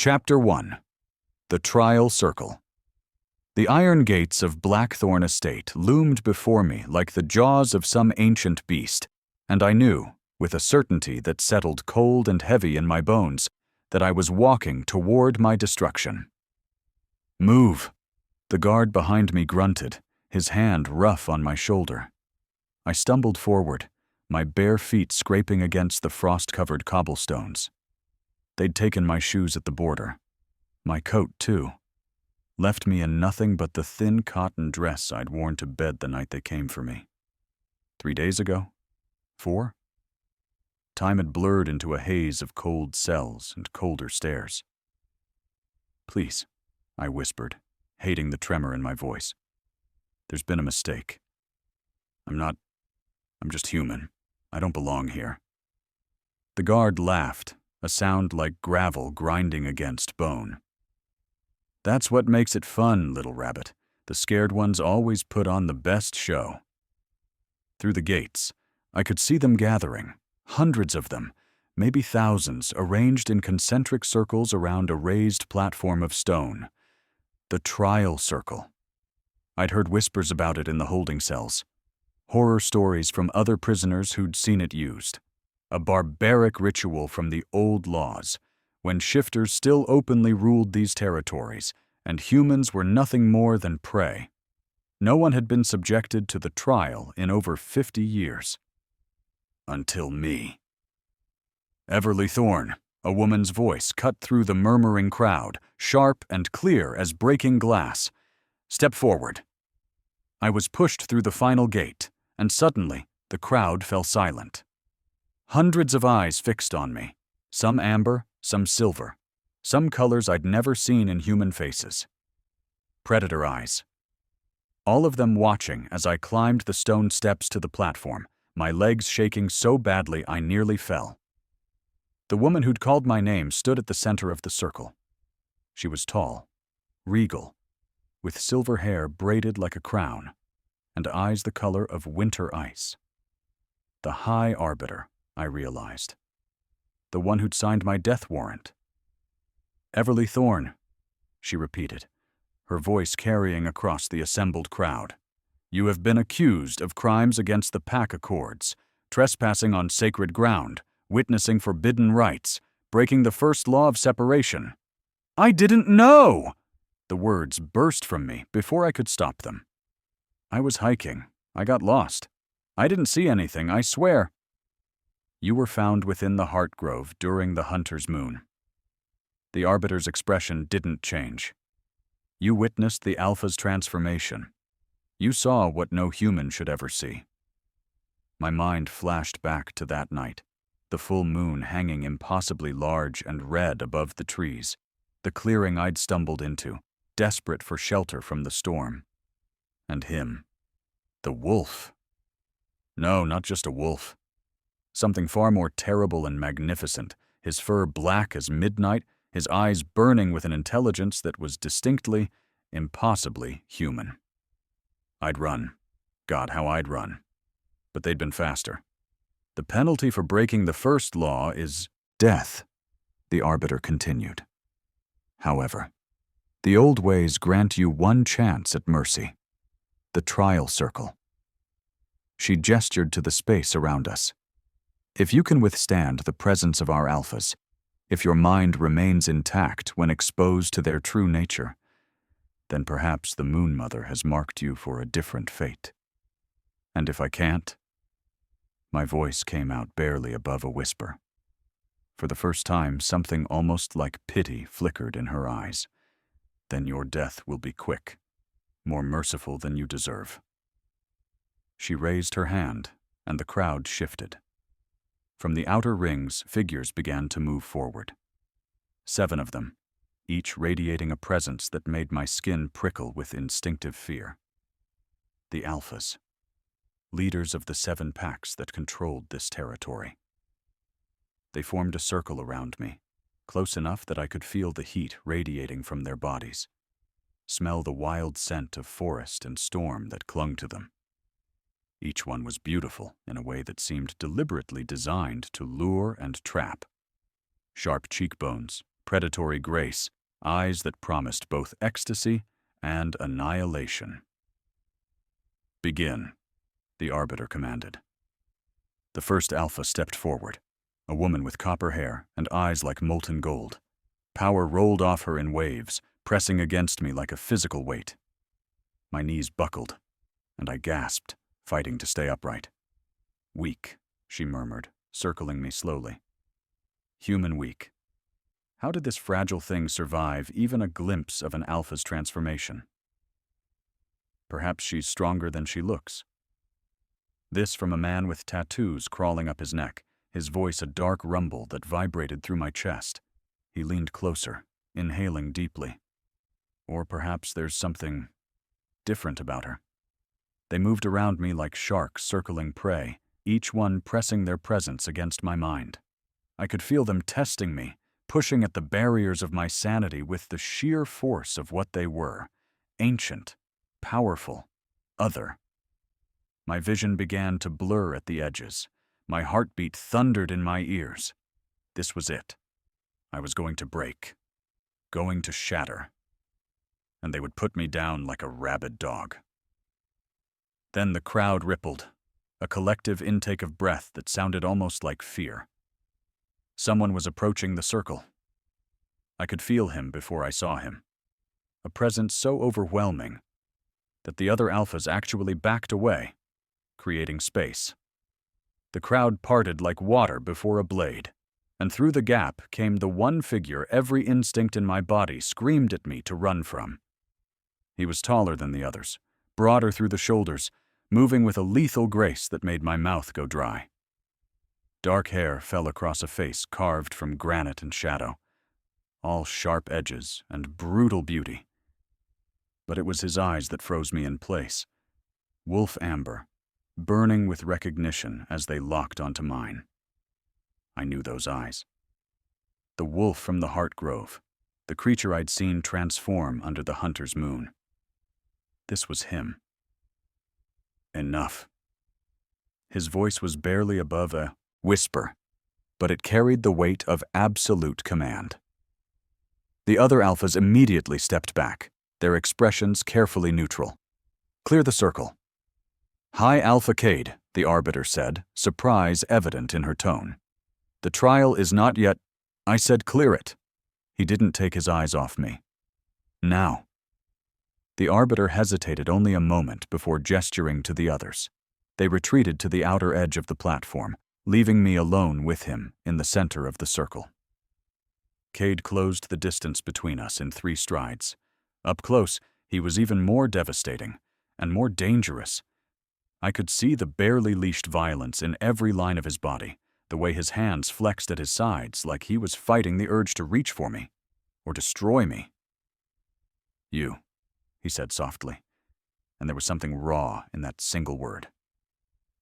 Chapter 1. The Trial Circle. The iron gates of Blackthorn Estate loomed before me like the jaws of some ancient beast, and I knew, with a certainty that settled cold and heavy in my bones, that I was walking toward my destruction. "Move!" The guard behind me grunted, his hand rough on my shoulder. I stumbled forward, my bare feet scraping against the frost-covered cobblestones. They'd taken my shoes at the border. My coat, too. Left me in nothing but the thin cotton dress I'd worn to bed the night they came for me. 3 days ago? 4? Time had blurred into a haze of cold cells and colder stairs. "Please," I whispered, hating the tremor in my voice. "There's been a mistake. I'm just human. I don't belong here." The guard laughed, a sound like gravel grinding against bone. "That's what makes it fun, little rabbit. The scared ones always put on the best show." Through the gates, I could see them gathering, hundreds of them, maybe thousands, arranged in concentric circles around a raised platform of stone. The trial circle. I'd heard whispers about it in the holding cells. Horror stories from other prisoners who'd seen it used. A barbaric ritual from the old laws, when shifters still openly ruled these territories, and humans were nothing more than prey. No one had been subjected to the trial in over 50 years. Until me. "Everly Thorne," a woman's voice cut through the murmuring crowd, sharp and clear as breaking glass. "Step forward." I was pushed through the final gate, and suddenly the crowd fell silent. Hundreds of eyes fixed on me, some amber, some silver, some colors I'd never seen in human faces. Predator eyes. All of them watching as I climbed the stone steps to the platform, my legs shaking so badly I nearly fell. The woman who'd called my name stood at the center of the circle. She was tall, regal, with silver hair braided like a crown, and eyes the color of winter ice. The High Arbiter, I realized. The one who'd signed my death warrant. "Everly Thorne," she repeated, her voice carrying across the assembled crowd. "You have been accused of crimes against the Pack Accords, trespassing on sacred ground, witnessing forbidden rites, breaking the first law of separation." "I didn't know!" The words burst from me before I could stop them. "I was hiking. I got lost. I didn't see anything, I swear." "You were found within the Heart Grove during the Hunter's Moon." The Arbiter's expression didn't change. "You witnessed the Alpha's transformation. You saw what no human should ever see." My mind flashed back to that night, the full moon hanging impossibly large and red above the trees, the clearing I'd stumbled into, desperate for shelter from the storm. And him. The wolf. No, not just a wolf. Something far more terrible and magnificent, his fur black as midnight, his eyes burning with an intelligence that was distinctly, impossibly human. I'd run. God, how I'd run. But they'd been faster. "The penalty for breaking the first law is death," the Arbiter continued. "However, the old ways grant you one chance at mercy. The trial circle." She gestured to the space around us. "If you can withstand the presence of our alphas, if your mind remains intact when exposed to their true nature, then perhaps the Moon Mother has marked you for a different fate. And if I can't?" My voice came out barely above a whisper. For the first time, something almost like pity flickered in her eyes. "Then your death will be quick, more merciful than you deserve." She raised her hand, and the crowd shifted. From the outer rings, figures began to move forward. 7 of them, each radiating a presence that made my skin prickle with instinctive fear. The Alphas, leaders of the 7 packs that controlled this territory. They formed a circle around me, close enough that I could feel the heat radiating from their bodies, smell the wild scent of forest and storm that clung to them. Each one was beautiful in a way that seemed deliberately designed to lure and trap. Sharp cheekbones, predatory grace, eyes that promised both ecstasy and annihilation. "Begin," the arbiter commanded. The first alpha stepped forward, a woman with copper hair and eyes like molten gold. Power rolled off her in waves, pressing against me like a physical weight. My knees buckled, and I gasped, fighting to stay upright. "Weak," she murmured, circling me slowly. "Human weak. How did this fragile thing survive even a glimpse of an alpha's transformation? Perhaps she's stronger than she looks." This from a man with tattoos crawling up his neck, his voice a dark rumble that vibrated through my chest. He leaned closer, inhaling deeply. Or perhaps there's something different about her. They moved around me like sharks circling prey, each one pressing their presence against my mind. I could feel them testing me, pushing at the barriers of my sanity with the sheer force of what they were: ancient, powerful, other. My vision began to blur at the edges. My heartbeat thundered in my ears. This was it. I was going to break, going to shatter, and they would put me down like a rabid dog. Then the crowd rippled, a collective intake of breath that sounded almost like fear. Someone was approaching the circle. I could feel him before I saw him, a presence so overwhelming that the other alphas actually backed away, creating space. The crowd parted like water before a blade, and through the gap came the one figure every instinct in my body screamed at me to run from. He was taller than the others, broader through the shoulders, moving with a lethal grace that made my mouth go dry. Dark hair fell across a face carved from granite and shadow, all sharp edges and brutal beauty. But it was his eyes that froze me in place, wolf amber, burning with recognition as they locked onto mine. I knew those eyes. The wolf from the Heart Grove, the creature I'd seen transform under the hunter's moon. This was him. Enough. His voice was barely above a whisper, but it carried the weight of absolute command. The other alphas immediately stepped back, their expressions carefully neutral. "Clear the circle." "High Alpha Cade," the arbiter said, surprise evident in her tone. "The trial is not yet—" I said, "Clear it." He didn't take his eyes off me. "Now." The arbiter hesitated only a moment before gesturing to the others. They retreated to the outer edge of the platform, leaving me alone with him in the center of the circle. Cade closed the distance between us in 3 strides. Up close, he was even more devastating and more dangerous. I could see the barely leashed violence in every line of his body, the way his hands flexed at his sides like he was fighting the urge to reach for me or destroy me. "You," he said softly, and there was something raw in that single word.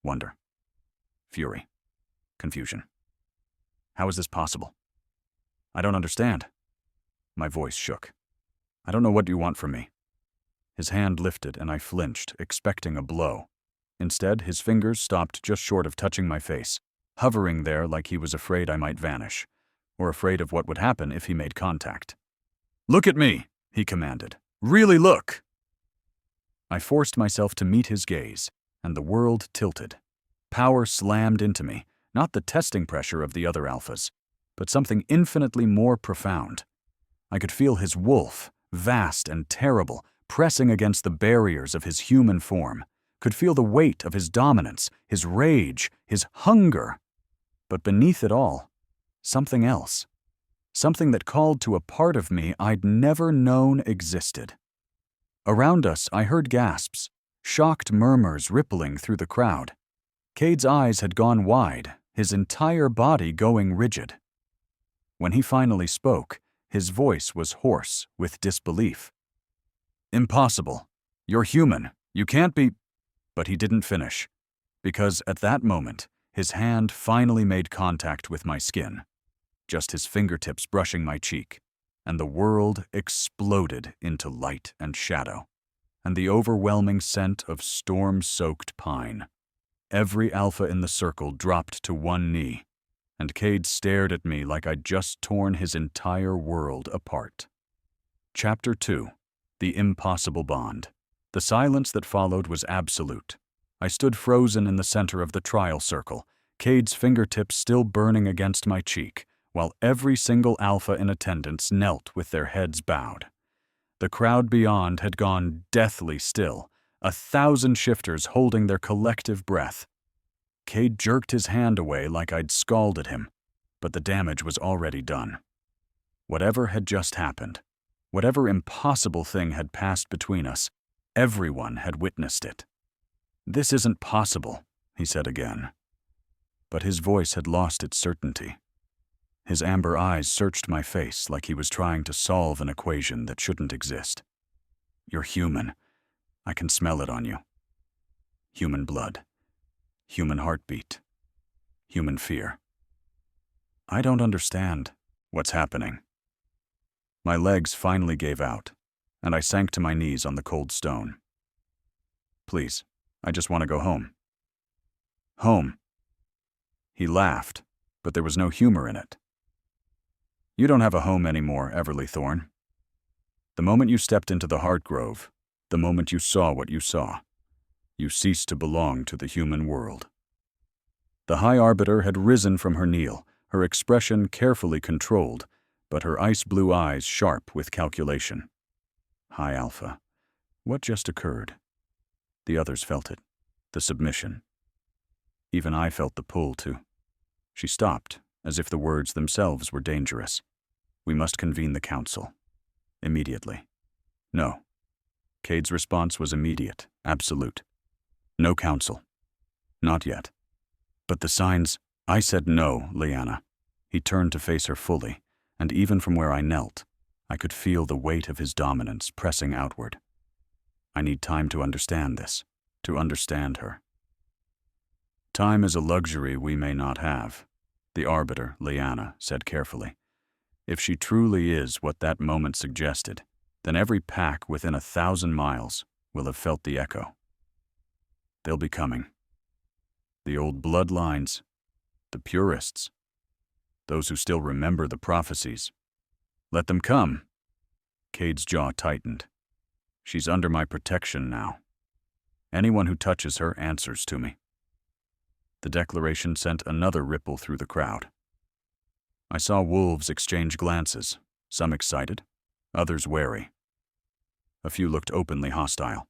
Wonder, fury, confusion. How is this possible? I don't understand. My voice shook. "I don't know what you want from me." His hand lifted and I flinched, expecting a blow. Instead, his fingers stopped just short of touching my face, hovering there like he was afraid I might vanish, or afraid of what would happen if he made contact. "Look at me," he commanded. "Really look." I forced myself to meet his gaze, and the world tilted. Power slammed into me, not the testing pressure of the other alphas, but something infinitely more profound. I could feel his wolf, vast and terrible, pressing against the barriers of his human form, could feel the weight of his dominance, his rage, his hunger. But beneath it all, something else. Something that called to a part of me I'd never known existed. Around us, I heard gasps, shocked murmurs rippling through the crowd. Cade's eyes had gone wide, his entire body going rigid. When he finally spoke, his voice was hoarse with disbelief. "Impossible. You're human. You can't be—" But he didn't finish, because at that moment, his hand finally made contact with my skin, just his fingertips brushing my cheek, and the world exploded into light and shadow, and the overwhelming scent of storm-soaked pine. Every alpha in the circle dropped to one knee, and Cade stared at me like I'd just torn his entire world apart. Chapter 2. The Impossible Bond. The silence that followed was absolute. I stood frozen in the center of the trial circle, Cade's fingertips still burning against my cheek, while every single alpha in attendance knelt with their heads bowed. The crowd beyond had gone deathly still, 1,000 shifters holding their collective breath. Cade jerked his hand away like I'd scalded him, but the damage was already done. Whatever had just happened, whatever impossible thing had passed between us, everyone had witnessed it. "This isn't possible," he said again. But his voice had lost its certainty. His amber eyes searched my face like he was trying to solve an equation that shouldn't exist. "You're human. I can smell it on you. Human blood. Human heartbeat. Human fear. I don't understand what's happening." My legs finally gave out, and I sank to my knees on the cold stone. "Please, I just want to go home." "Home?" He laughed, but there was no humor in it. "You don't have a home anymore, Everly Thorne. The moment you stepped into the Heart Grove, the moment you saw what you saw, you ceased to belong to the human world." The High Arbiter had risen from her kneel, her expression carefully controlled, but her ice-blue eyes sharp with calculation. High Alpha. What just occurred? The others felt it, the submission. Even I felt the pull, too. She stopped, as if the words themselves were dangerous. "We must convene the council. Immediately." "No." Cade's response was immediate, absolute. "No council. Not yet." "But the signs—" I said no, Liana. He turned to face her fully, and even from where I knelt, I could feel the weight of his dominance pressing outward. "I need time to understand this, to understand her." "Time is a luxury we may not have," the Arbiter, Liana, said carefully. "If she truly is what that moment suggested, then every pack within 1,000 miles will have felt the echo. They'll be coming. The old bloodlines, the purists, those who still remember the prophecies. Let them come." Cade's jaw tightened. "She's under my protection now. Anyone who touches her answers to me." The declaration sent another ripple through the crowd. I saw wolves exchange glances, some excited, others wary. A few looked openly hostile.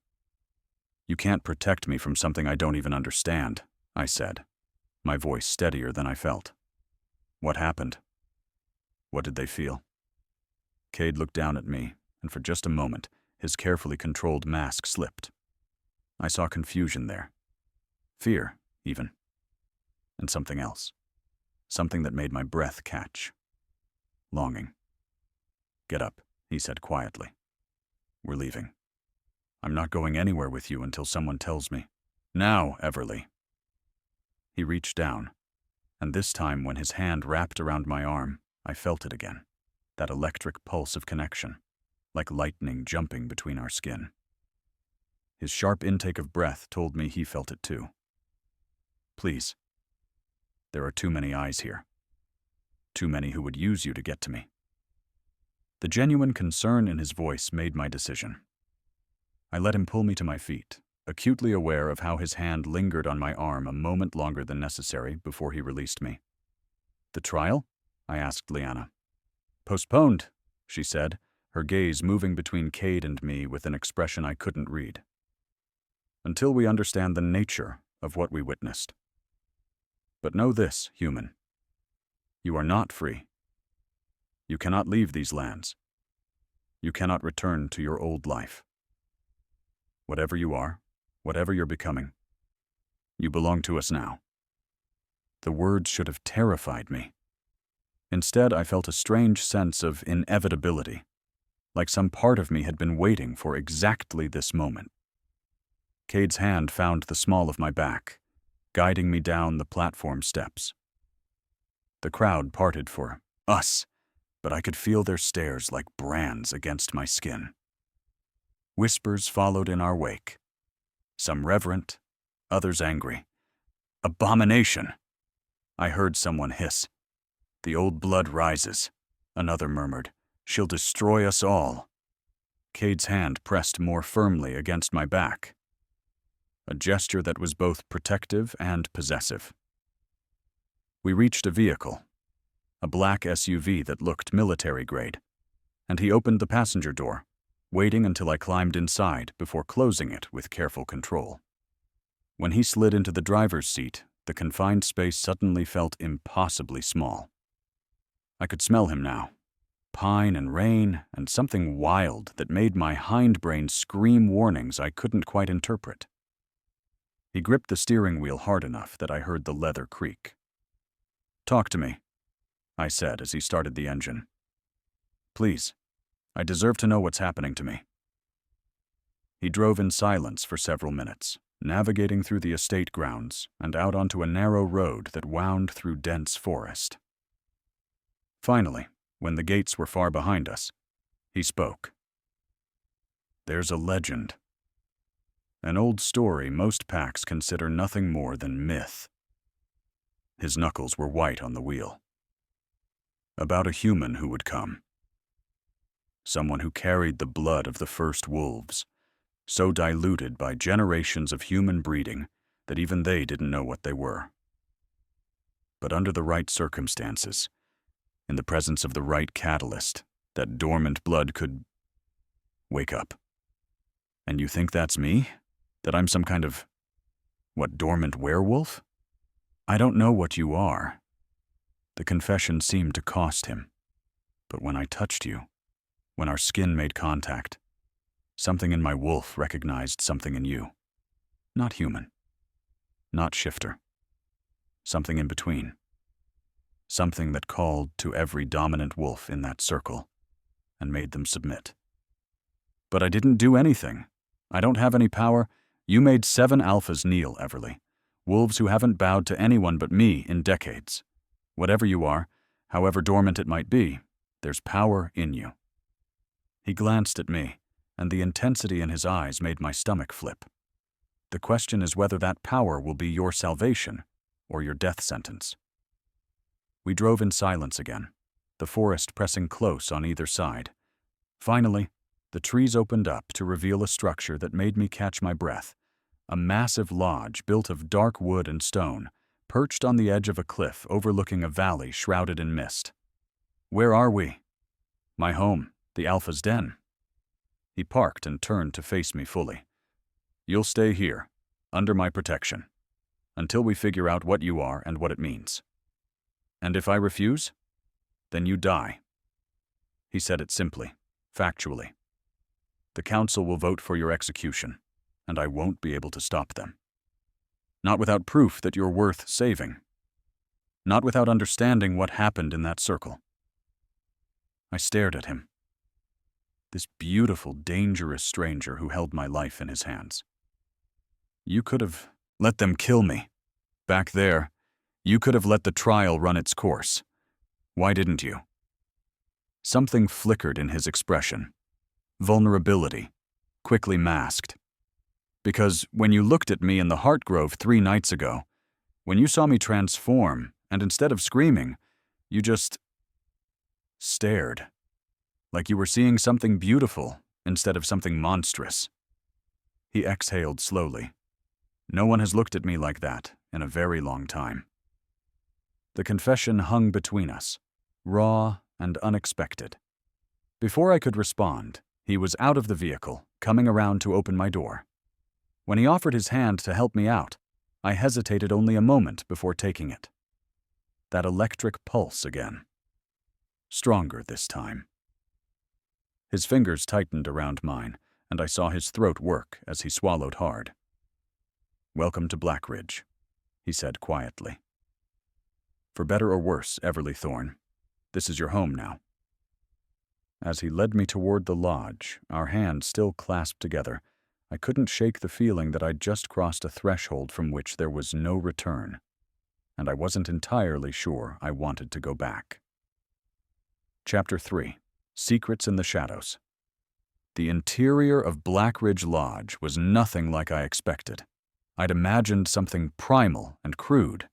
"You can't protect me from something I don't even understand," I said, my voice steadier than I felt. "What happened? What did they feel?" Cade looked down at me, and for just a moment, his carefully controlled mask slipped. I saw confusion there. Fear, even. And something else. Something that made my breath catch. Longing. "Get up," he said quietly. "We're leaving. I'm not going anywhere with you until someone tells me. Now, Everly." He reached down, and this time when his hand wrapped around my arm, I felt it again, that electric pulse of connection, like lightning jumping between our skin. His sharp intake of breath told me he felt it too. "Please. There are too many eyes here. Too many who would use you to get to me." The genuine concern in his voice made my decision. I let him pull me to my feet, acutely aware of how his hand lingered on my arm a moment longer than necessary before he released me. "The trial?" I asked Liana. "Postponed," she said, her gaze moving between Cade and me with an expression I couldn't read. "Until we understand the nature of what we witnessed. But know this, human. You are not free. You cannot leave these lands. You cannot return to your old life. Whatever you are, whatever you're becoming, you belong to us now." The words should have terrified me. Instead, I felt a strange sense of inevitability, like some part of me had been waiting for exactly this moment. Cade's hand found the small of my back, guiding me down the platform steps. The crowd parted for us, but I could feel their stares like brands against my skin. Whispers followed in our wake, some reverent, others angry. "Abomination!" I heard someone hiss, "The old blood rises," another murmured. "She'll destroy us all." Cade's hand pressed more firmly against my back, a gesture that was both protective and possessive. We reached a vehicle, a black SUV that looked military-grade, and he opened the passenger door, waiting until I climbed inside before closing it with careful control. When he slid into the driver's seat, the confined space suddenly felt impossibly small. I could smell him now. Pine and rain, and something wild that made my hindbrain scream warnings I couldn't quite interpret. He gripped the steering wheel hard enough that I heard the leather creak. "Talk to me," I said as he started the engine. "Please, I deserve to know what's happening to me." He drove in silence for several minutes, navigating through the estate grounds and out onto a narrow road that wound through dense forest. Finally, when the gates were far behind us, he spoke. "There's a legend. An old story most packs consider nothing more than myth." His knuckles were white on the wheel. "About a human who would come. Someone who carried the blood of the first wolves, so diluted by generations of human breeding that even they didn't know what they were. But under the right circumstances, in the presence of the right catalyst, that dormant blood could wake up. And you think that's me? That I'm some kind of, dormant werewolf? I don't know what you are." The confession seemed to cost him. "But when I touched you, when our skin made contact, something in my wolf recognized something in you. Not human. Not shifter. Something in between. Something that called to every dominant wolf in that circle and made them submit. But I didn't do anything. I don't have any power. You made 7 alphas kneel, Everly. Wolves who haven't bowed to anyone but me in decades. Whatever you are, however dormant it might be, there's power in you." He glanced at me, and the intensity in his eyes made my stomach flip. "The question is whether that power will be your salvation or your death sentence." We drove in silence again, the forest pressing close on either side. Finally, the trees opened up to reveal a structure that made me catch my breath, a massive lodge built of dark wood and stone, perched on the edge of a cliff overlooking a valley shrouded in mist. "Where are we?" "My home, the Alpha's den." He parked and turned to face me fully. "You'll stay here, under my protection, until we figure out what you are and what it means. And if I refuse, then you die." He said it simply, factually. "The council will vote for your execution, and I won't be able to stop them. Not without proof that you're worth saving. Not without understanding what happened in that circle." I stared at him. This beautiful, dangerous stranger who held my life in his hands. "You could have let them kill me. Back there, you could have let the trial run its course. Why didn't you?" Something flickered in his expression. Vulnerability, quickly masked. "Because when you looked at me in the Heart Grove 3 nights ago, when you saw me transform, and instead of screaming, you just stared. Like you were seeing something beautiful instead of something monstrous." He exhaled slowly. "No one has looked at me like that in a very long time." The confession hung between us, raw and unexpected. Before I could respond, he was out of the vehicle, coming around to open my door. When he offered his hand to help me out, I hesitated only a moment before taking it. That electric pulse again. Stronger this time. His fingers tightened around mine, and I saw his throat work as he swallowed hard. "Welcome to Blackridge," he said quietly. "For better or worse, Everly Thorne, this is your home now." As he led me toward the lodge, our hands still clasped together, I couldn't shake the feeling that I'd just crossed a threshold from which there was no return, and I wasn't entirely sure I wanted to go back. Chapter 3. Secrets in the Shadows. The interior of Blackridge Lodge was nothing like I expected. I'd imagined something primal and crude.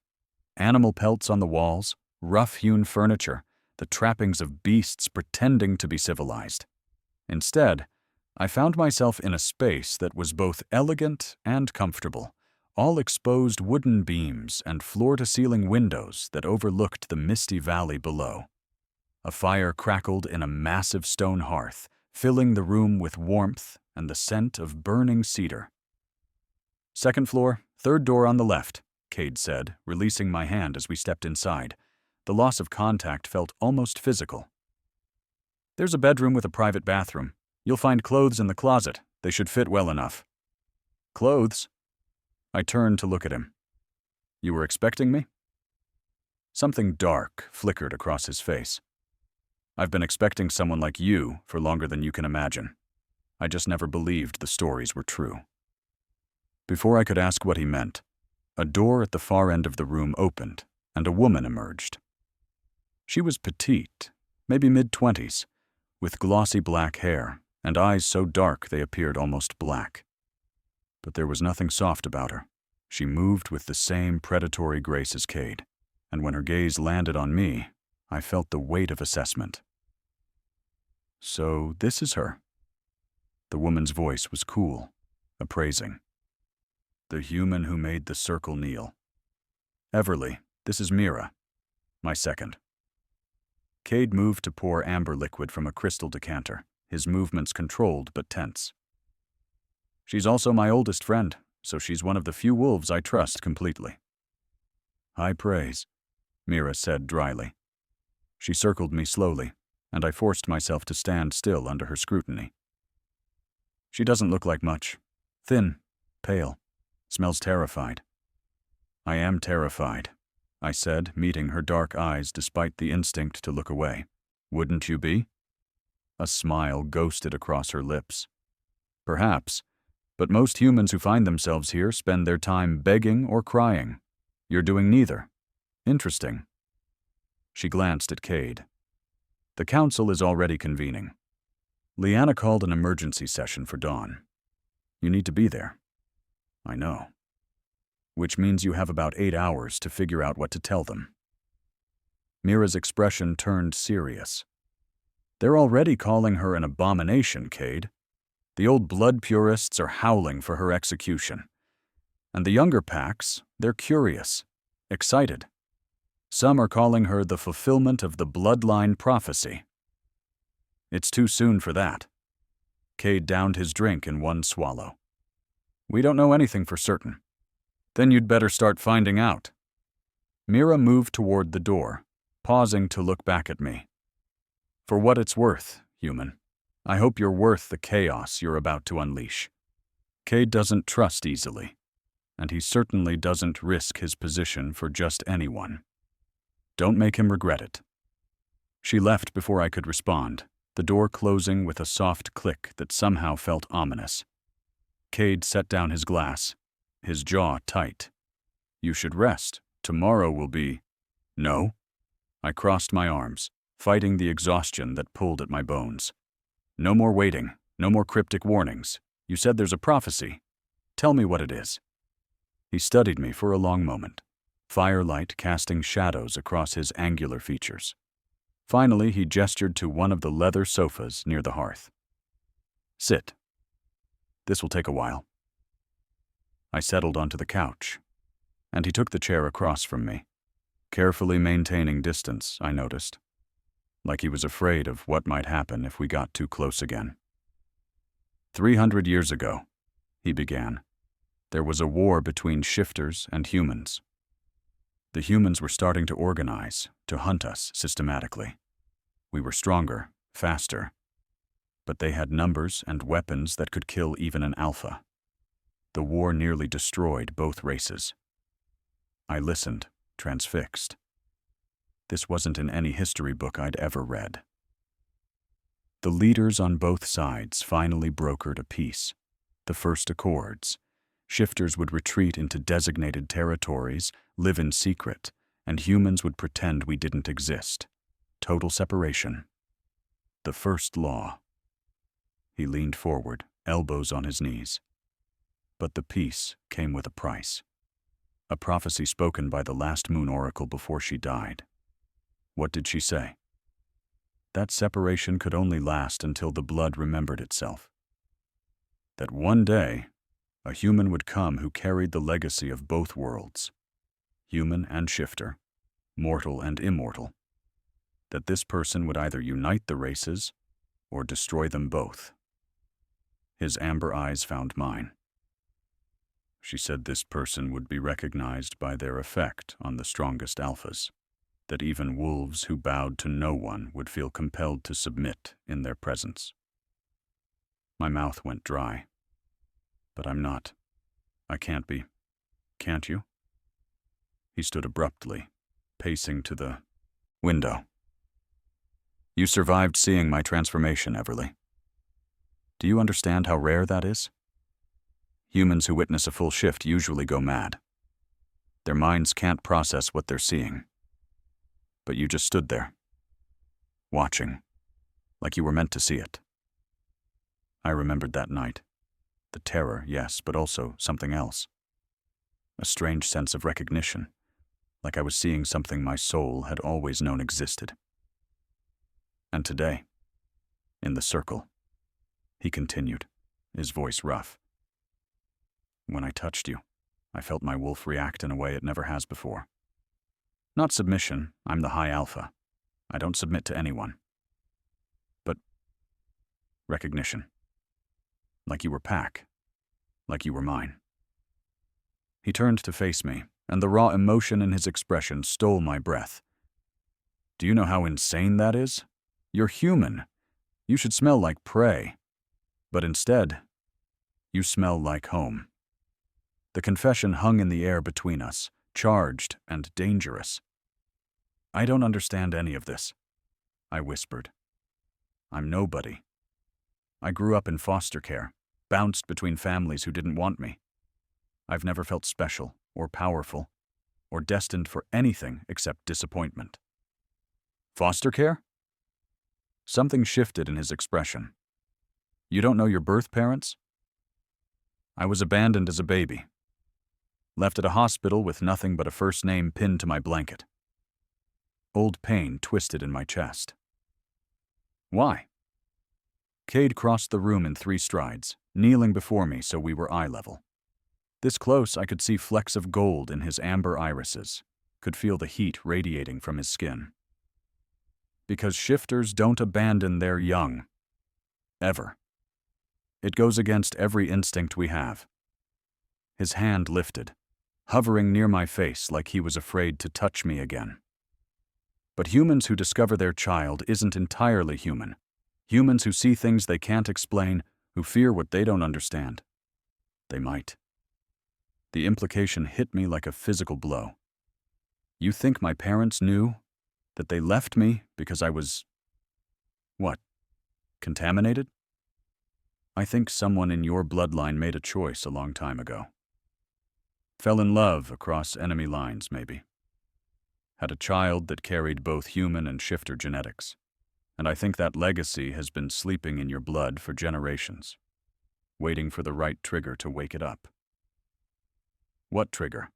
Animal pelts on the walls, rough-hewn furniture, the trappings of beasts pretending to be civilized. Instead, I found myself in a space that was both elegant and comfortable, all exposed wooden beams and floor-to-ceiling windows that overlooked the misty valley below. A fire crackled in a massive stone hearth, filling the room with warmth and the scent of burning cedar. "Second floor, third door on the left," Cade said, releasing my hand as we stepped inside. The loss of contact felt almost physical. "There's a bedroom with a private bathroom. You'll find clothes in the closet. They should fit well enough." "Clothes?" I turned to look at him. "You were expecting me?" Something dark flickered across his face. "I've been expecting someone like you for longer than you can imagine. I just never believed the stories were true." Before I could ask what he meant, a door at the far end of the room opened, and a woman emerged. She was petite, maybe mid-20s, with glossy black hair and eyes so dark they appeared almost black. But there was nothing soft about her. She moved with the same predatory grace as Cade, and when her gaze landed on me, I felt the weight of assessment. "So this is her." The woman's voice was cool, appraising. "The human who made the circle kneel. Everly, this is Mira, my second." Cade moved to pour amber liquid from a crystal decanter, his movements controlled but tense. "She's also my oldest friend, so she's one of the few wolves I trust completely." "High praise," Mira said dryly. She circled me slowly, and I forced myself to stand still under her scrutiny. "She doesn't look like much. Thin, pale, smells terrified." "I am terrified," I said, meeting her dark eyes despite the instinct to look away. "Wouldn't you be?" A smile ghosted across her lips. "Perhaps, but most humans who find themselves here spend their time begging or crying. You're doing neither. Interesting." She glanced at Cade. "The council is already convening. Liana called an emergency session for dawn. You need to be there." "I know." "Which means you have about 8 hours to figure out what to tell them." Mira's expression turned serious. "They're already calling her an abomination, Cade. The old blood purists are howling for her execution. And the younger packs, they're curious, excited. Some are calling her the fulfillment of the bloodline prophecy." "It's too soon for that." Cade downed his drink in one swallow. "We don't know anything for certain." "Then you'd better start finding out." Mira moved toward the door, pausing to look back at me. "For what it's worth, human, I hope you're worth the chaos you're about to unleash." Cade doesn't trust easily, and he certainly doesn't risk his position for just anyone. Don't make him regret it. She left before I could respond, the door closing with a soft click that somehow felt ominous. Cade set down his glass, his jaw tight. "You should rest. Tomorrow will be—" "No." I crossed my arms, fighting the exhaustion that pulled at my bones. "No more waiting, no more cryptic warnings. You said there's a prophecy. Tell me what it is." He studied me for a long moment, firelight casting shadows across his angular features. Finally, he gestured to one of the leather sofas near the hearth. "Sit. This will take a while." I settled onto the couch, and he took the chair across from me, carefully maintaining distance, I noticed, like he was afraid of what might happen if we got too close again. 300 years ago, he began, there was a war between shifters and humans. The humans were starting to organize, to hunt us systematically. We were stronger, faster, but they had numbers and weapons that could kill even an alpha. The war nearly destroyed both races. I listened, transfixed. This wasn't in any history book I'd ever read. The leaders on both sides finally brokered a peace, the first accords. Shifters would retreat into designated territories, live in secret, and humans would pretend we didn't exist. Total separation. The first law. He leaned forward, elbows on his knees. But the peace came with a price. A prophecy spoken by the last moon oracle before she died. What did she say? That separation could only last until the blood remembered itself. That one day, a human would come who carried the legacy of both worlds, human and shifter, mortal and immortal. That this person would either unite the races or destroy them both. His amber eyes found mine. She said this person would be recognized by their effect on the strongest alphas, that even wolves who bowed to no one would feel compelled to submit in their presence. My mouth went dry. But I'm not. I can't be. Can't you? He stood abruptly, pacing to the window. You survived seeing my transformation, Everly. Do you understand how rare that is? Humans who witness a full shift usually go mad. Their minds can't process what they're seeing. But you just stood there, watching, like you were meant to see it. I remembered that night. The terror, yes, but also something else. A strange sense of recognition, like I was seeing something my soul had always known existed. And today, in the circle, he continued, his voice rough. When I touched you, I felt my wolf react in a way it never has before. Not submission, I'm the high alpha. I don't submit to anyone. But recognition. Like you were Pack. Like you were mine. He turned to face me, and the raw emotion in his expression stole my breath. Do you know how insane that is? You're human. You should smell like prey. But instead, you smell like home. The confession hung in the air between us, charged and dangerous. I don't understand any of this, I whispered. I'm nobody. I grew up in foster care, bounced between families who didn't want me. I've never felt special or powerful or destined for anything except disappointment. Foster care? Something shifted in his expression. You don't know your birth parents? I was abandoned as a baby. Left at a hospital with nothing but a first name pinned to my blanket. Old pain twisted in my chest. Why? Cade crossed the room in 3 strides, kneeling before me so we were eye level. This close, I could see flecks of gold in his amber irises, could feel the heat radiating from his skin. Because shifters don't abandon their young. Ever. It goes against every instinct we have. His hand lifted, hovering near my face like he was afraid to touch me again. But humans who discover their child isn't entirely human. Humans who see things they can't explain, who fear what they don't understand. They might. The implication hit me like a physical blow. You think my parents knew that they left me because I was, what, contaminated? I think someone in your bloodline made a choice a long time ago. Fell in love across enemy lines, maybe. Had a child that carried both human and shifter genetics. And I think that legacy has been sleeping in your blood for generations, waiting for the right trigger to wake it up. What trigger?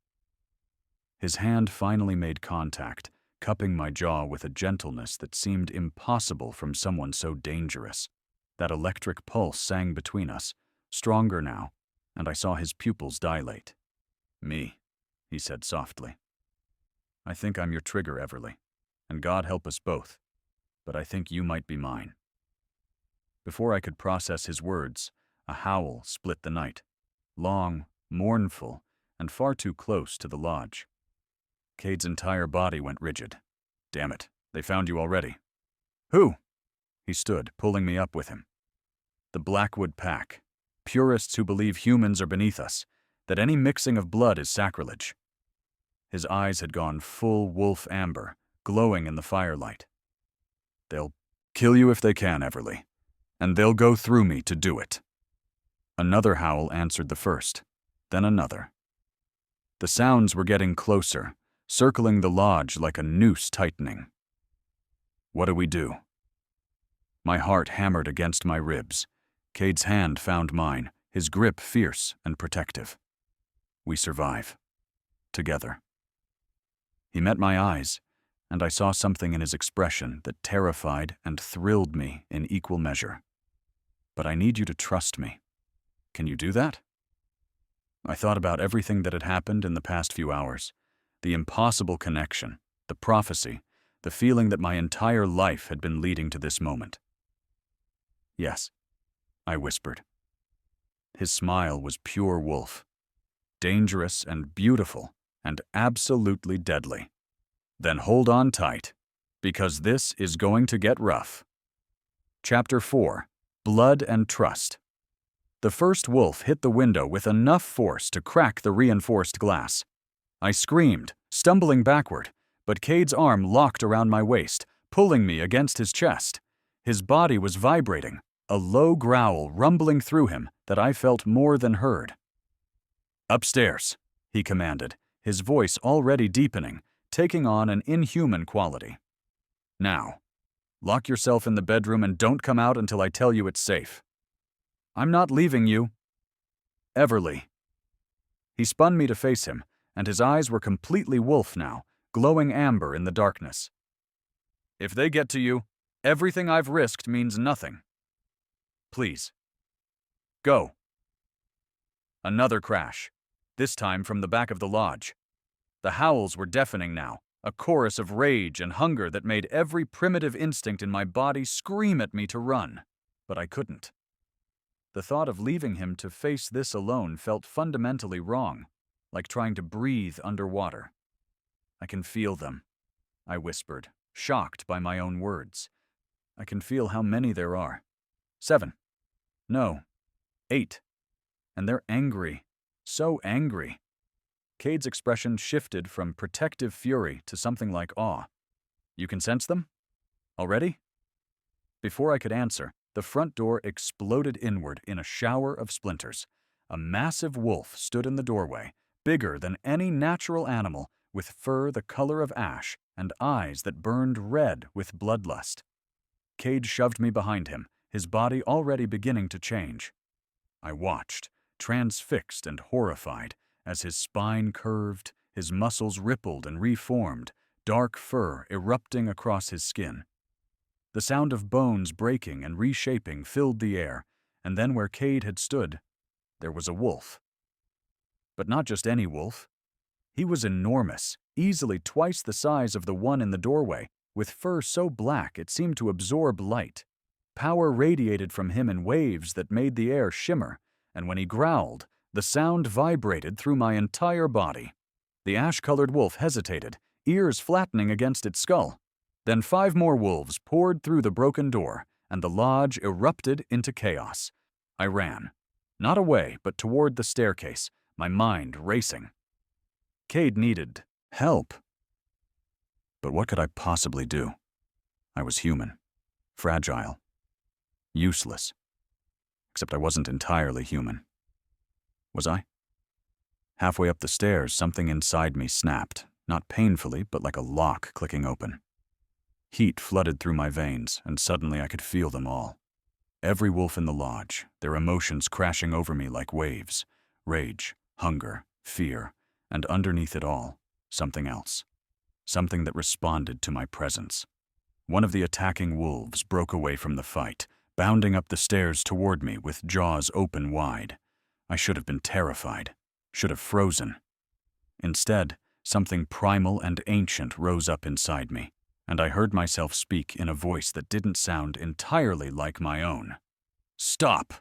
His hand finally made contact, cupping my jaw with a gentleness that seemed impossible from someone so dangerous. That electric pulse sang between us, stronger now, and I saw his pupils dilate. Me, he said softly. I think I'm your trigger, Everly, and God help us both, but I think you might be mine. Before I could process his words, a howl split the night, long, mournful, and far too close to the lodge. Cade's entire body went rigid. Damn it, they found you already. Who? He stood, pulling me up with him. The Blackwood Pack, purists who believe humans are beneath us, that any mixing of blood is sacrilege. His eyes had gone full wolf amber, glowing in the firelight. They'll kill you if they can, Everly, and they'll go through me to do it. Another howl answered the first, then another. The sounds were getting closer, circling the lodge like a noose tightening. What do we do? My heart hammered against my ribs. Cade's hand found mine, his grip fierce and protective. We survive. Together. He met my eyes, and I saw something in his expression that terrified and thrilled me in equal measure. "But I need you to trust me. Can you do that?" I thought about everything that had happened in the past few hours. The impossible connection, the prophecy, the feeling that my entire life had been leading to this moment. "Yes," I whispered. His smile was pure wolf. Dangerous and beautiful and absolutely deadly. "Then hold on tight, because this is going to get rough." Chapter 4. Blood and Trust. The first wolf hit the window with enough force to crack the reinforced glass. I screamed, stumbling backward, but Cade's arm locked around my waist, pulling me against his chest. His body was vibrating, a low growl rumbling through him that I felt more than heard. "Upstairs," he commanded, his voice already deepening, taking on an inhuman quality. "Now, lock yourself in the bedroom and don't come out until I tell you it's safe." "I'm not leaving you." "Everly." He spun me to face him, and his eyes were completely wolf now, glowing amber in the darkness. "If they get to you, everything I've risked means nothing. Please. Go." Another crash, this time from the back of the lodge. The howls were deafening now, a chorus of rage and hunger that made every primitive instinct in my body scream at me to run, but I couldn't. The thought of leaving him to face this alone felt fundamentally wrong, like trying to breathe underwater. "I can feel them," I whispered, shocked by my own words. "I can feel how many there are. 7. No, 8. And they're angry, so angry." Cade's expression shifted from protective fury to something like awe. "You can sense them? Already?" Before I could answer, the front door exploded inward in a shower of splinters. A massive wolf stood in the doorway, bigger than any natural animal, with fur the color of ash and eyes that burned red with bloodlust. Cade shoved me behind him, his body already beginning to change. I watched, transfixed and horrified, as his spine curved, his muscles rippled and reformed, dark fur erupting across his skin. The sound of bones breaking and reshaping filled the air, and then where Cade had stood, there was a wolf. But not just any wolf. He was enormous, easily twice the size of the one in the doorway, with fur so black it seemed to absorb light. Power radiated from him in waves that made the air shimmer, and when he growled, the sound vibrated through my entire body. The ash-colored wolf hesitated, ears flattening against its skull. Then 5 more wolves poured through the broken door, and the lodge erupted into chaos. I ran. Not away, but toward the staircase, my mind racing. Cade needed help. But what could I possibly do? I was human, fragile, useless. Except I wasn't entirely human. Was I? Halfway up the stairs, something inside me snapped, not painfully, but like a lock clicking open. Heat flooded through my veins, and suddenly I could feel them all. Every wolf in the lodge, their emotions crashing over me like waves. Rage, hunger, fear, and underneath it all, something else. Something that responded to my presence. One of the attacking wolves broke away from the fight, bounding up the stairs toward me with jaws open wide. I should have been terrified, should have frozen. Instead, something primal and ancient rose up inside me, and I heard myself speak in a voice that didn't sound entirely like my own. "Stop!"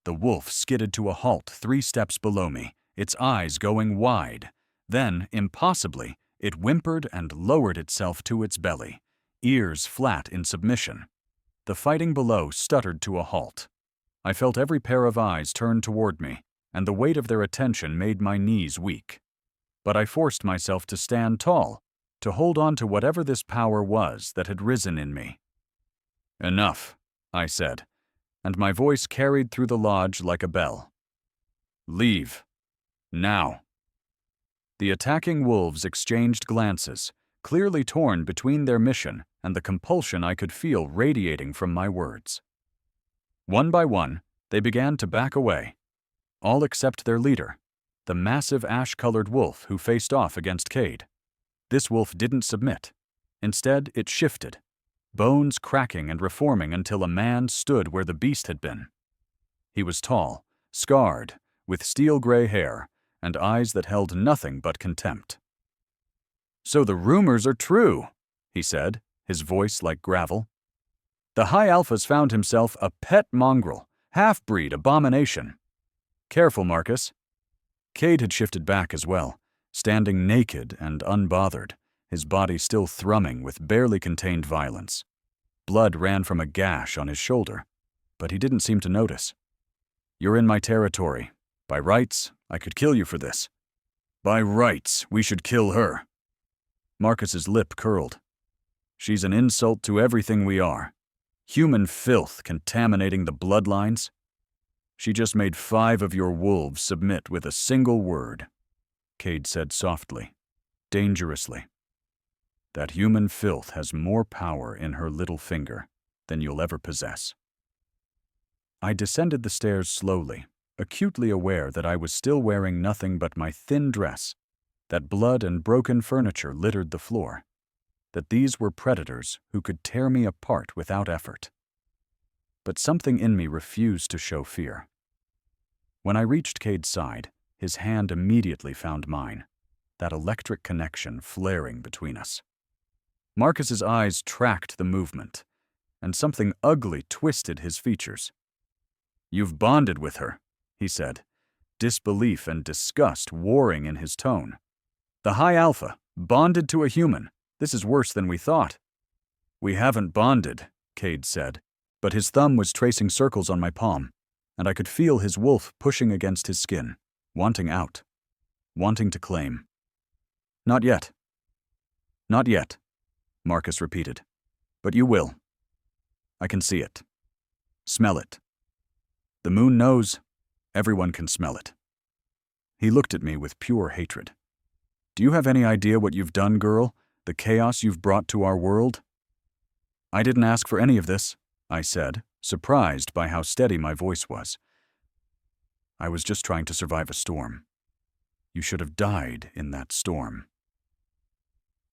The wolf skidded to a halt 3 steps below me, its eyes going wide. Then, impossibly, it whimpered and lowered itself to its belly, ears flat in submission. The fighting below stuttered to a halt. I felt every pair of eyes turn toward me, and the weight of their attention made my knees weak. But I forced myself to stand tall, to hold on to whatever this power was that had risen in me. "Enough," I said, and my voice carried through the lodge like a bell. "Leave. Now." The attacking wolves exchanged glances, clearly torn between their mission and the compulsion I could feel radiating from my words. One by one, they began to back away, all except their leader, the massive ash-colored wolf who faced off against Cade. This wolf didn't submit. Instead, it shifted, bones cracking and reforming until a man stood where the beast had been. He was tall, scarred, with steel-gray hair, and eyes that held nothing but contempt. "So the rumors are true," he said, his voice like gravel. "The High Alpha's found himself a pet mongrel, half-breed abomination. Careful, Marcus." Cade had shifted back as well, standing naked and unbothered, his body still thrumming with barely contained violence. Blood ran from a gash on his shoulder, but he didn't seem to notice. "You're in my territory. By rights, I could kill you for this." "By rights, we should kill her." Marcus's lip curled. "She's an insult to everything we are. Human filth contaminating the bloodlines. She just made 5 of your wolves submit with a single word," Cade said softly, dangerously. "That human filth has more power in her little finger than you'll ever possess." I descended the stairs slowly, acutely aware that I was still wearing nothing but my thin dress, that blood and broken furniture littered the floor, that these were predators who could tear me apart without effort. But something in me refused to show fear. When I reached Cade's side, his hand immediately found mine, that electric connection flaring between us. Marcus's eyes tracked the movement, and something ugly twisted his features. "You've bonded with her," he said, disbelief and disgust warring in his tone. "The High Alpha, bonded to a human. This is worse than we thought." "We haven't bonded," Cade said, but his thumb was tracing circles on my palm, and I could feel his wolf pushing against his skin, wanting out, wanting to claim. "Not yet." "Not yet," Marcus repeated. "But you will. I can see it. Smell it. The moon knows. Everyone can smell it." He looked at me with pure hatred. "Do you have any idea what you've done, girl? The chaos you've brought to our world?" "I didn't ask for any of this," I said, surprised by how steady my voice was. "I was just trying to survive a storm. You should have died in that storm."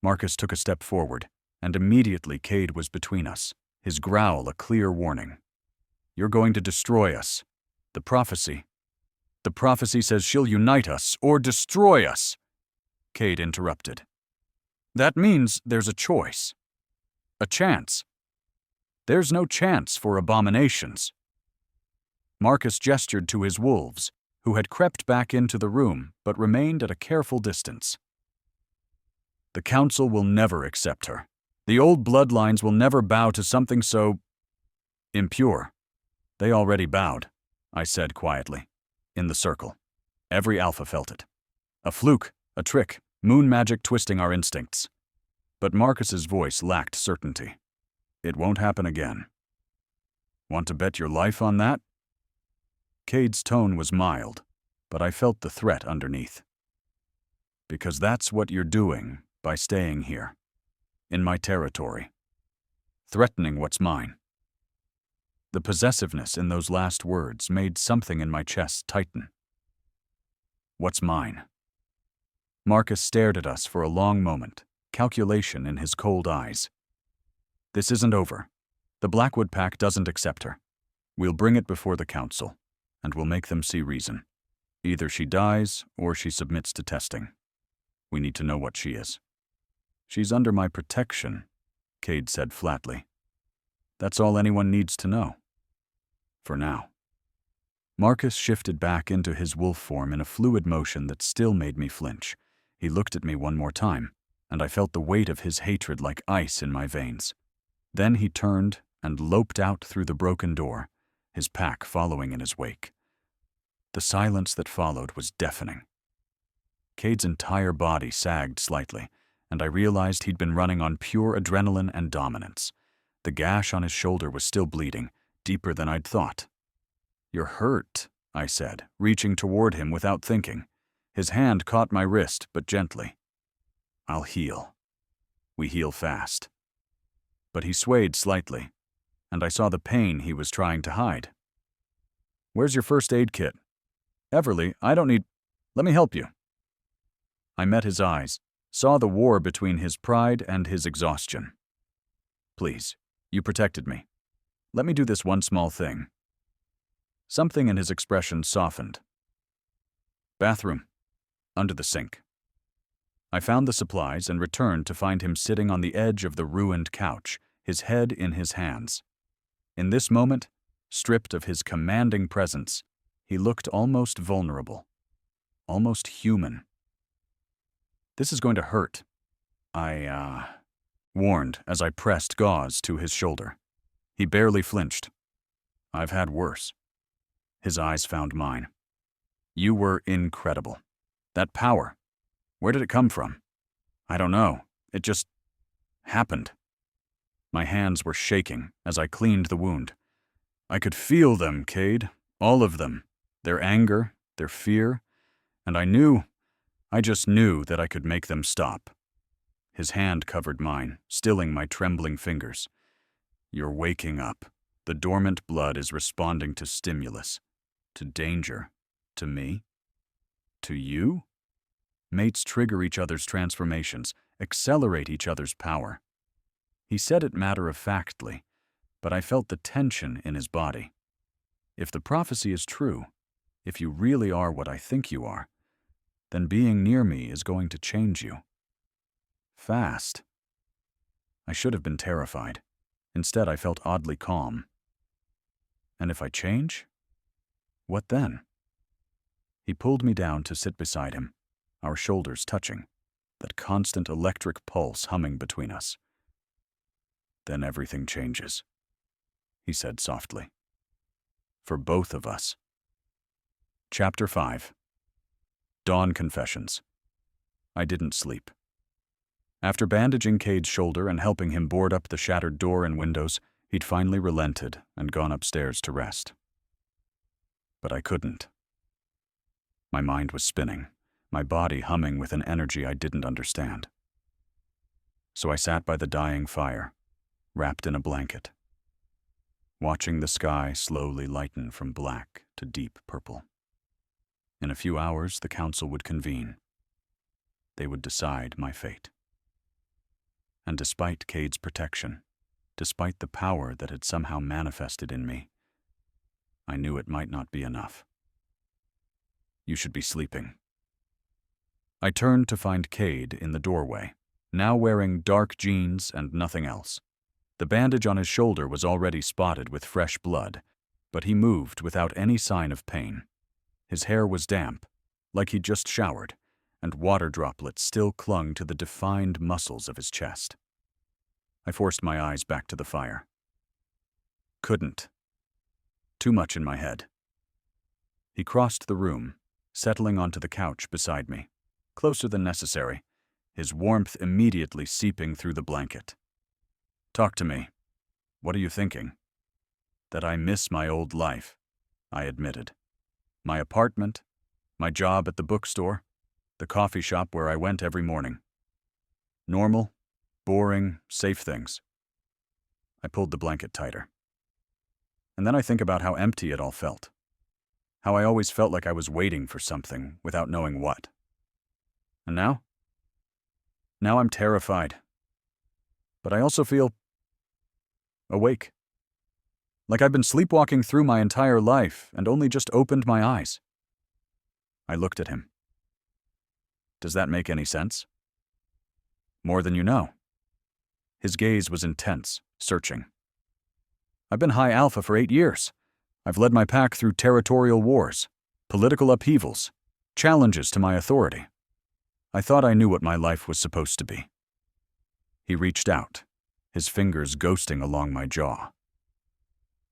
Marcus took a step forward, and immediately Cade was between us, his growl a clear warning. "You're going to destroy us. The prophecy says she'll unite us or destroy us," Cade interrupted. "That means there's a choice. A chance. There's no chance for abominations." Marcus gestured to his wolves, who had crept back into the room but remained at a careful distance. "The council will never accept her. The old bloodlines will never bow to something so impure. They already bowed," I said quietly, in the circle. Every alpha felt it. A fluke, a trick, moon magic twisting our instincts. But Marcus's voice lacked certainty. "It won't happen again." "Want to bet your life on that?" Cade's tone was mild, but I felt the threat underneath. "Because that's what you're doing by staying here, in my territory, threatening what's mine." The possessiveness in those last words made something in my chest tighten. "What's mine?" Marcus stared at us for a long moment, calculation in his cold eyes. "This isn't over. The Blackwood Pack doesn't accept her. We'll bring it before the council, and we'll make them see reason. Either she dies or she submits to testing. We need to know what she is." "She's under my protection," Cade said flatly. "That's all anyone needs to know. For now." Marcus shifted back into his wolf form in a fluid motion that still made me flinch. He looked at me one more time, and I felt the weight of his hatred like ice in my veins. Then he turned and loped out through the broken door, his pack following in his wake. The silence that followed was deafening. Cade's entire body sagged slightly, and I realized he'd been running on pure adrenaline and dominance. The gash on his shoulder was still bleeding, deeper than I'd thought. "You're hurt," I said, reaching toward him without thinking. His hand caught my wrist, but gently. "I'll heal. We heal fast." But he swayed slightly, and I saw the pain he was trying to hide. "Where's your first aid kit?" "Everly, I don't need... Let me help you." I met his eyes, saw the war between his pride and his exhaustion. Please, you protected me. Let me do this one small thing. Something in his expression softened. Bathroom, under the sink. I found the supplies and returned to find him sitting on the edge of the ruined couch, his head in his hands. In this moment, stripped of his commanding presence, he looked almost vulnerable, almost human. This is going to hurt, I warned as I pressed gauze to his shoulder. He barely flinched. I've had worse. His eyes found mine. You were incredible. That power, where did it come from? I don't know. It just happened. My hands were shaking as I cleaned the wound. I could feel them, Cade, all of them, their anger, their fear, and I just knew that I could make them stop. His hand covered mine, stilling my trembling fingers. You're waking up. The dormant blood is responding to stimulus, to danger, to me, to you. Mates trigger each other's transformations, accelerate each other's power. He said it matter-of-factly, but I felt the tension in his body. If the prophecy is true, if you really are what I think you are, then being near me is going to change you. Fast. I should have been terrified. Instead, I felt oddly calm. And if I change? What then? He pulled me down to sit beside him, our shoulders touching, that constant electric pulse humming between us. Then everything changes, he said softly. For both of us. Chapter 5. Dawn Confessions. I didn't sleep. After bandaging Cade's shoulder and helping him board up the shattered door and windows, he'd finally relented and gone upstairs to rest. But I couldn't. My mind was spinning, my body humming with an energy I didn't understand. So I sat by the dying fire, wrapped in a blanket, watching the sky slowly lighten from black to deep purple. In a few hours, the council would convene. They would decide my fate. And despite Cade's protection, despite the power that had somehow manifested in me, I knew it might not be enough. You should be sleeping. I turned to find Cade in the doorway, now wearing dark jeans and nothing else. The bandage on his shoulder was already spotted with fresh blood, but he moved without any sign of pain. His hair was damp, like he'd just showered, and water droplets still clung to the defined muscles of his chest. I forced my eyes back to the fire. Couldn't. Too much in my head. He crossed the room, settling onto the couch beside me, closer than necessary, his warmth immediately seeping through the blanket. Talk to me. What are you thinking? That I miss my old life, I admitted. My apartment, my job at the bookstore, the coffee shop where I went every morning. Normal, boring, safe things. I pulled the blanket tighter. And then I think about how empty it all felt. How I always felt like I was waiting for something without knowing what. And now? Now I'm terrified. But I also feel awake. Like I've been sleepwalking through my entire life and only just opened my eyes. I looked at him. Does that make any sense? More than you know. His gaze was intense, searching. I've been high alpha for 8 years. I've led my pack through territorial wars, political upheavals, challenges to my authority. I thought I knew what my life was supposed to be. He reached out, his fingers ghosting along my jaw.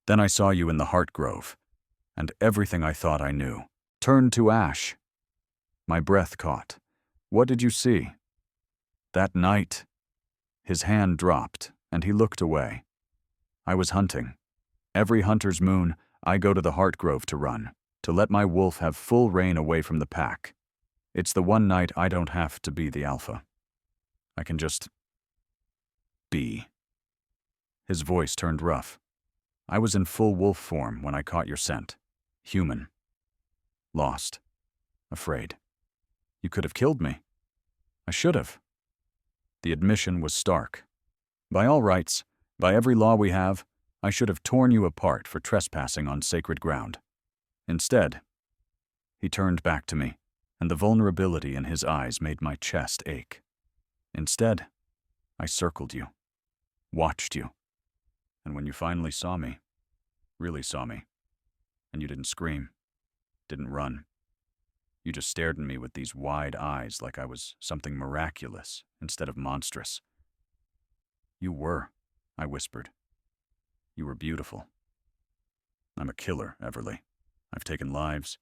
Then I saw you in the Heart Grove, and everything I thought I knew turned to ash. My breath caught. What did you see? That night. His hand dropped, and he looked away. I was hunting. Every hunter's moon, I go to the Heart Grove to run, to let my wolf have full reign away from the pack. It's the one night I don't have to be the alpha. I can just be. His voice turned rough. I was in full wolf form when I caught your scent. Human. Lost. Afraid. You could have killed me. I should have. The admission was stark. By all rights, by every law we have, I should have torn you apart for trespassing on sacred ground. Instead, he turned back to me, and the vulnerability in his eyes made my chest ache. Instead, I circled you, watched you, and when you finally saw me, really saw me, and you didn't scream, didn't run, you just stared at me with these wide eyes like I was something miraculous instead of monstrous. You were, I whispered. You were beautiful. I'm a killer, Everly. I've taken lives,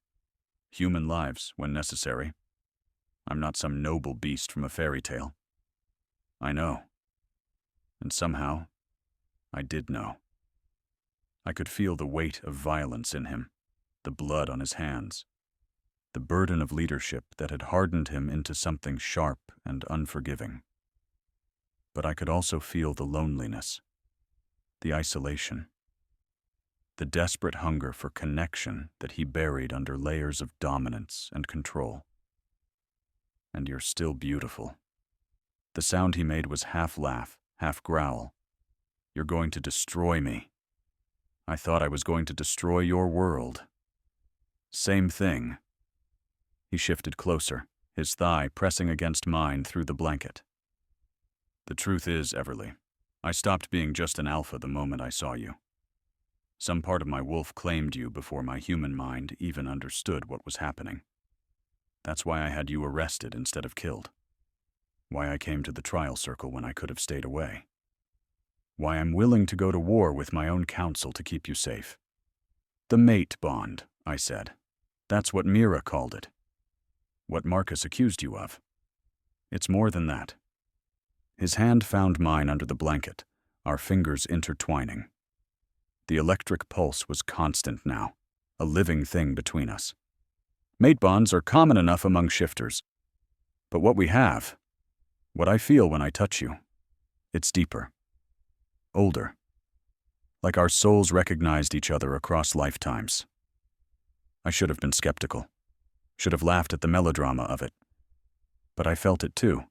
human lives when necessary. I'm not some noble beast from a fairy tale. I know. And somehow, I did know. I could feel the weight of violence in him, the blood on his hands, the burden of leadership that had hardened him into something sharp and unforgiving. But I could also feel the loneliness, the isolation, the desperate hunger for connection that he buried under layers of dominance and control. And you're still beautiful. The sound he made was half laugh, half growl. You're going to destroy me. I thought I was going to destroy your world. Same thing. He shifted closer, his thigh pressing against mine through the blanket. The truth is, Everly, I stopped being just an alpha the moment I saw you. Some part of my wolf claimed you before my human mind even understood what was happening. That's why I had you arrested instead of killed. Why I came to the trial circle when I could have stayed away. Why I'm willing to go to war with my own counsel to keep you safe. The mate bond, I said. That's what Mira called it. What Marcus accused you of. It's more than that. His hand found mine under the blanket, our fingers intertwining. The electric pulse was constant now, a living thing between us. Mate bonds are common enough among shifters. But what we have, what I feel when I touch you, it's deeper. Older. Like our souls recognized each other across lifetimes. I should have been skeptical. Should have laughed at the melodrama of it. But I felt it too.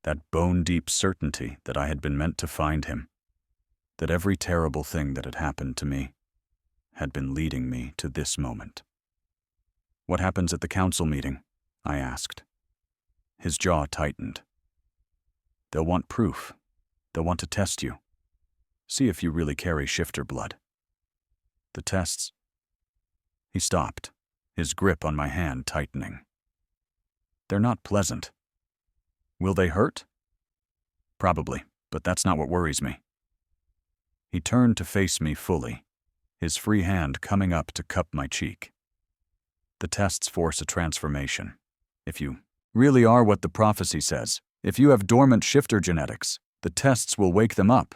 That bone-deep certainty that I had been meant to find him. That every terrible thing that had happened to me had been leading me to this moment. What happens at the council meeting? I asked. His jaw tightened. They'll want proof. They'll want to test you. See if you really carry shifter blood. The tests. He stopped, his grip on my hand tightening. They're not pleasant. Will they hurt? Probably, but that's not what worries me. He turned to face me fully, his free hand coming up to cup my cheek. The tests force a transformation. If you really are what the prophecy says, if you have dormant shifter genetics, the tests will wake them up.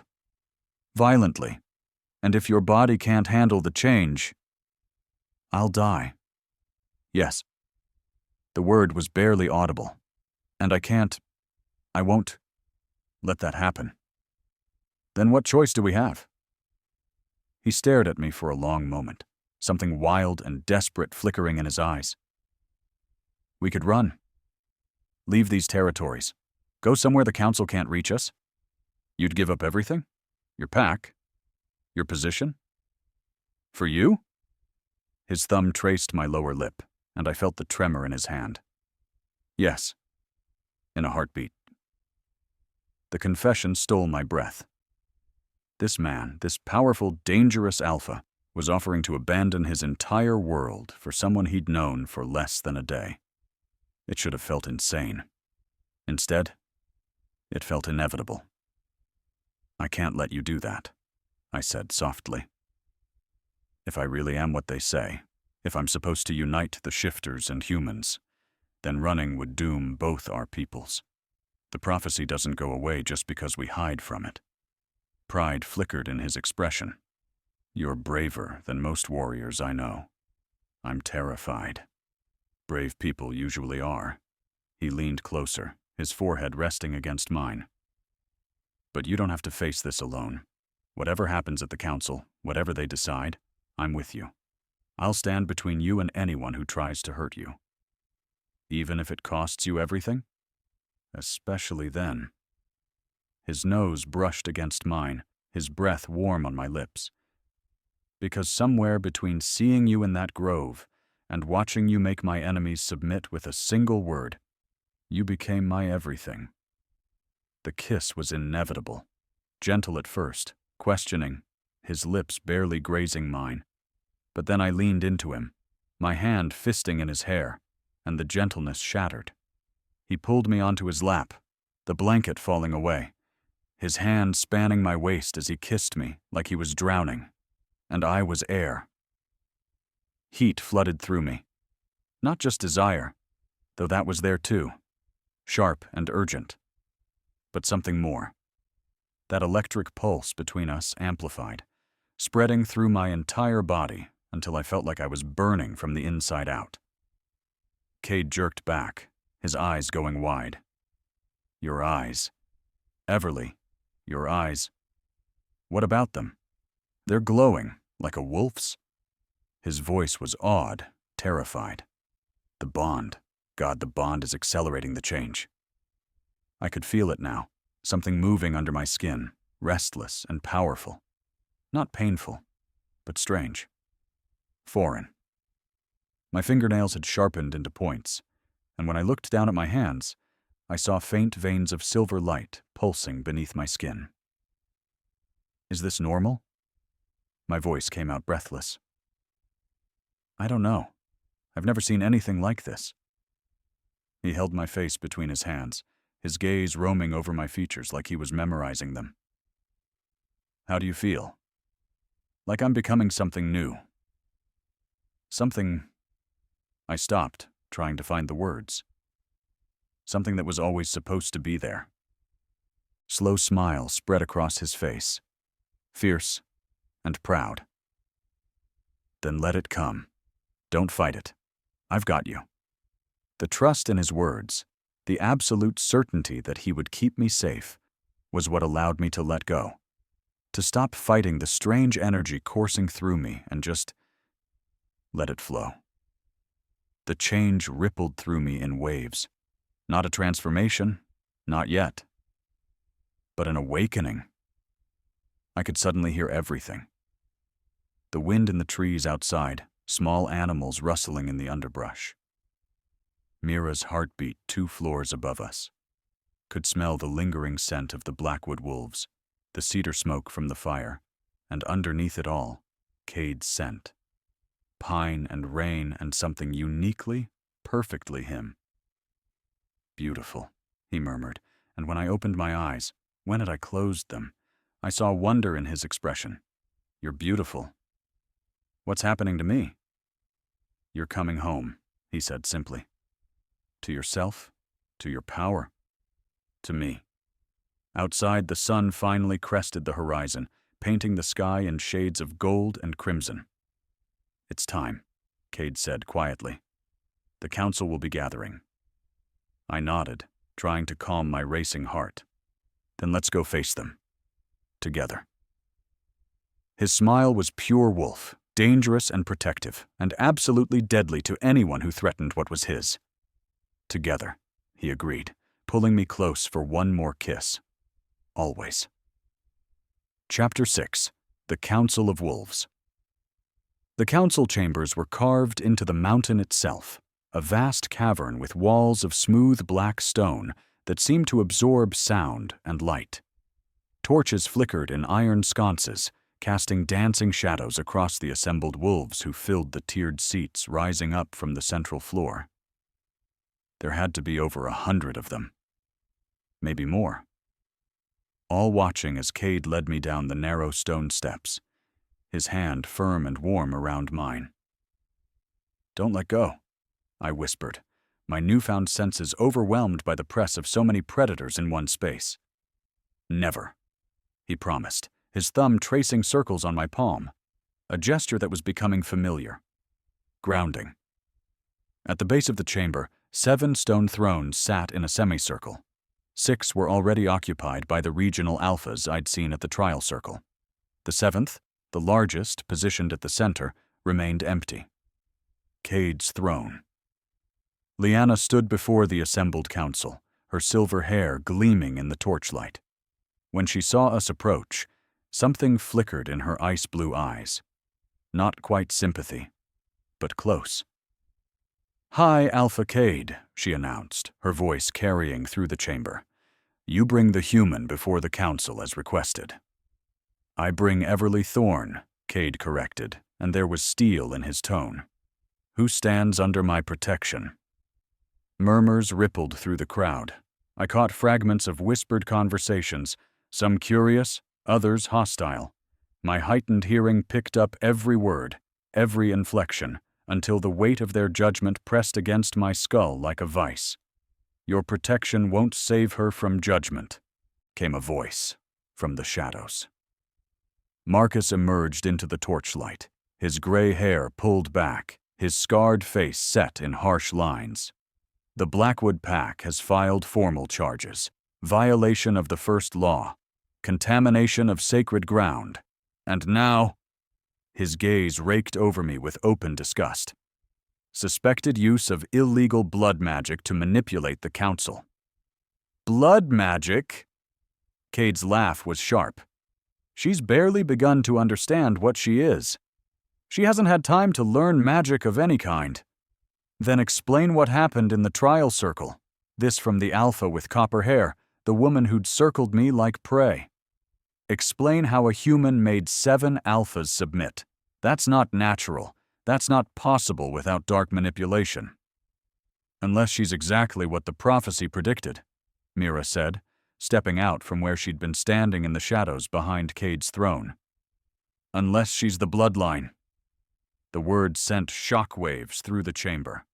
Violently. And if your body can't handle the change, I'll die. Yes. The word was barely audible. And I won't let that happen. Then what choice do we have? He stared at me for a long moment, something wild and desperate flickering in his eyes. We could run. Leave these territories. Go somewhere the council can't reach us. You'd give up everything? Your pack? Your position? For you? His thumb traced my lower lip, and I felt the tremor in his hand. Yes. In a heartbeat. The confession stole my breath. This man, this powerful, dangerous alpha, was offering to abandon his entire world for someone he'd known for less than a day. It should have felt insane. Instead, it felt inevitable. I can't let you do that, I said softly. If I really am what they say, if I'm supposed to unite the shifters and humans, then running would doom both our peoples. The prophecy doesn't go away just because we hide from it. Pride flickered in his expression. You're braver than most warriors I know. I'm terrified. Brave people usually are. He leaned closer, his forehead resting against mine. But you don't have to face this alone. Whatever happens at the council, whatever they decide, I'm with you. I'll stand between you and anyone who tries to hurt you. Even if it costs you everything? Especially then. His nose brushed against mine, his breath warm on my lips. Because somewhere between seeing you in that grove and watching you make my enemies submit with a single word, you became my everything. The kiss was inevitable, gentle at first, questioning, his lips barely grazing mine. But then I leaned into him, my hand fisting in his hair, and the gentleness shattered. He pulled me onto his lap, the blanket falling away, his hand spanning my waist as he kissed me like he was drowning, and I was air. Heat flooded through me. Not just desire, though that was there too, sharp and urgent, but something more. That electric pulse between us amplified, spreading through my entire body until I felt like I was burning from the inside out. Cade jerked back, his eyes going wide. Your eyes. Everly, your eyes. What about them? They're glowing, like a wolf's. His voice was awed, terrified. The bond. God, the bond is accelerating the change. I could feel it now, something moving under my skin, restless and powerful. Not painful, but strange. Foreign. My fingernails had sharpened into points, and when I looked down at my hands, I saw faint veins of silver light pulsing beneath my skin. Is this normal? My voice came out breathless. I don't know. I've never seen anything like this. He held my face between his hands, his gaze roaming over my features like he was memorizing them. How do you feel? Like I'm becoming something new. Something... I stopped, trying to find the words. Something that was always supposed to be there. Slow smile spread across his face, fierce and proud. Then let it come. Don't fight it. I've got you. The trust in his words, the absolute certainty that he would keep me safe, was what allowed me to let go. To stop fighting the strange energy coursing through me and just let it flow. The change rippled through me in waves. Not a transformation, not yet, but an awakening. I could suddenly hear everything. The wind in the trees outside, small animals rustling in the underbrush. Mira's heartbeat 2 floors above us. Could smell the lingering scent of the blackwood wolves, the cedar smoke from the fire, and underneath it all, Cade's scent. Pine and rain and something uniquely, perfectly him. Beautiful, he murmured, and when I opened my eyes, when had I closed them, I saw wonder in his expression. You're beautiful. What's happening to me? You're coming home, he said simply. To yourself, to your power, to me. Outside, the sun finally crested the horizon, painting the sky in shades of gold and crimson. It's time, Cade said quietly. The council will be gathering. I nodded, trying to calm my racing heart. Then let's go face them. Together. His smile was pure wolf, dangerous and protective, and absolutely deadly to anyone who threatened what was his. Together, he agreed, pulling me close for one more kiss. Always. Chapter 6. The Council of Wolves. The council chambers were carved into the mountain itself, a vast cavern with walls of smooth black stone that seemed to absorb sound and light. Torches flickered in iron sconces, casting dancing shadows across the assembled wolves who filled the tiered seats rising up from the central floor. There had to be over 100 of them. Maybe more. All watching as Cade led me down the narrow stone steps, his hand firm and warm around mine. Don't let go, I whispered, my newfound senses overwhelmed by the press of so many predators in one space. Never, he promised, his thumb tracing circles on my palm, a gesture that was becoming familiar. Grounding. At the base of the chamber, 7 stone thrones sat in a semicircle. 6 were already occupied by the regional alphas I'd seen at the trial circle. The 7th, the largest, positioned at the center, remained empty. Cade's throne. Lyanna stood before the assembled council, her silver hair gleaming in the torchlight. When she saw us approach, something flickered in her ice-blue eyes. Not quite sympathy, but close. "Hi, Alpha Cade," she announced, her voice carrying through the chamber. "You bring the human before the council as requested." "I bring Everly Thorn," Cade corrected, and there was steel in his tone. "Who stands under my protection?" Murmurs rippled through the crowd. I caught fragments of whispered conversations, some curious, others hostile. My heightened hearing picked up every word, every inflection, until the weight of their judgment pressed against my skull like a vice. "Your protection won't save her from judgment," came a voice from the shadows. Marcus emerged into the torchlight, his gray hair pulled back, his scarred face set in harsh lines. "The Blackwood Pack has filed formal charges, violation of the first law, contamination of sacred ground, and now—" His gaze raked over me with open disgust. "Suspected use of illegal blood magic to manipulate the council." "Blood magic?" Cade's laugh was sharp. "She's barely begun to understand what she is. She hasn't had time to learn magic of any kind." "Then explain what happened in the trial circle." This from the alpha with copper hair, the woman who'd circled me like prey. "Explain how a human made 7 alphas submit. That's not natural. That's not possible without dark manipulation." "Unless she's exactly what the prophecy predicted," Mira said, stepping out from where she'd been standing in the shadows behind Cade's throne. "Unless she's the bloodline." The word sent shockwaves through the chamber.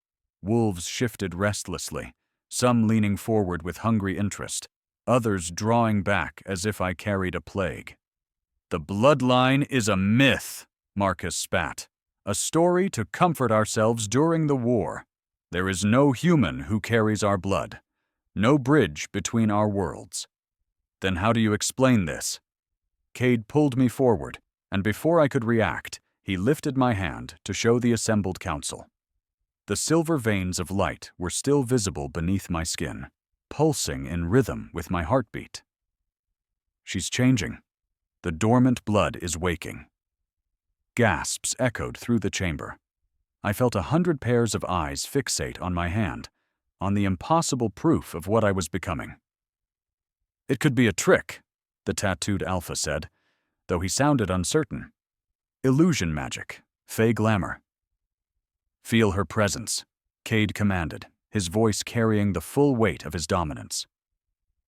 Wolves shifted restlessly, some leaning forward with hungry interest, others drawing back as if I carried a plague. "The bloodline is a myth," Marcus spat. "A story to comfort ourselves during the war. There is no human who carries our blood. No bridge between our worlds." "Then how do you explain this?" Cade pulled me forward, and before I could react, he lifted my hand to show the assembled council. The silver veins of light were still visible beneath my skin, pulsing in rhythm with my heartbeat. "She's changing. The dormant blood is waking." Gasps echoed through the chamber. I felt 100 pairs of eyes fixate on my hand, on the impossible proof of what I was becoming. "It could be a trick," the tattooed alpha said, though he sounded uncertain. "Illusion magic, fey glamour." "Feel her presence," Cade commanded, his voice carrying the full weight of his dominance.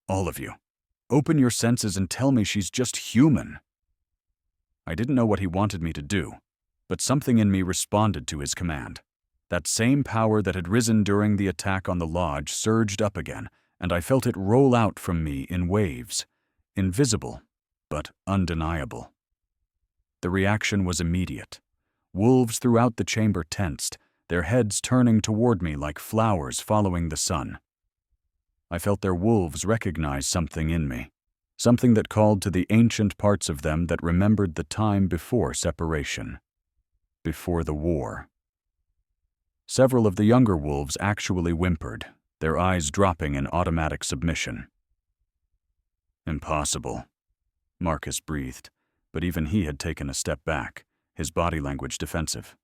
"All of you, open your senses and tell me she's just human." I didn't know what he wanted me to do, but something in me responded to his command. That same power that had risen during the attack on the lodge surged up again, and I felt it roll out from me in waves, invisible, but undeniable. The reaction was immediate. Wolves throughout the chamber tensed, their heads turning toward me like flowers following the sun. I felt their wolves recognize something in me, something that called to the ancient parts of them that remembered the time before separation, before the war. Several of the younger wolves actually whimpered, their eyes dropping in automatic submission. "Impossible," Marcus breathed, but even he had taken a step back, his body language defensive.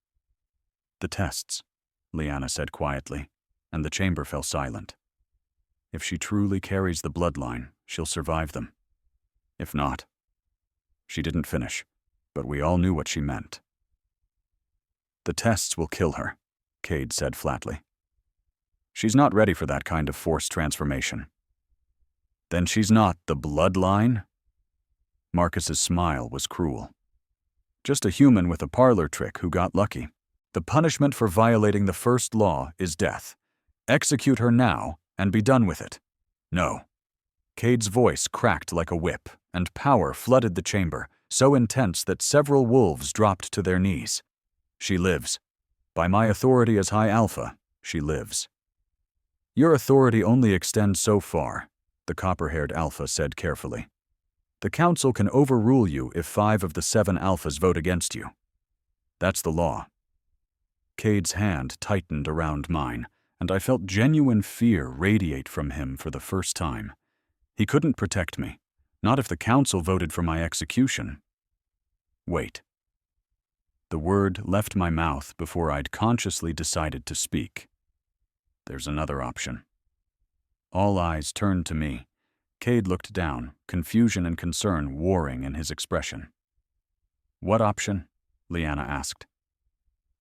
"The tests," Liana said quietly, and the chamber fell silent. "If she truly carries the bloodline, she'll survive them. If not..." She didn't finish, but we all knew what she meant. "The tests will kill her," Cade said flatly. "She's not ready for that kind of forced transformation." "Then she's not the bloodline?" Marcus's smile was cruel. "Just a human with a parlor trick who got lucky. The punishment for violating the first law is death. Execute her now and be done with it." "No." Cade's voice cracked like a whip, and power flooded the chamber, so intense that several wolves dropped to their knees. "She lives. By my authority as High Alpha, she lives." "Your authority only extends so far," the copper-haired alpha said carefully. "The council can overrule you if 5 of the 7 alphas vote against you. That's the law." Cade's hand tightened around mine, and I felt genuine fear radiate from him for the first time. He couldn't protect me, Not if the council voted for my execution. Wait. The word left my mouth before I'd consciously decided to speak. There's another option. All eyes turned to me. Cade looked down, confusion and concern warring in his expression. What option? Lyanna asked.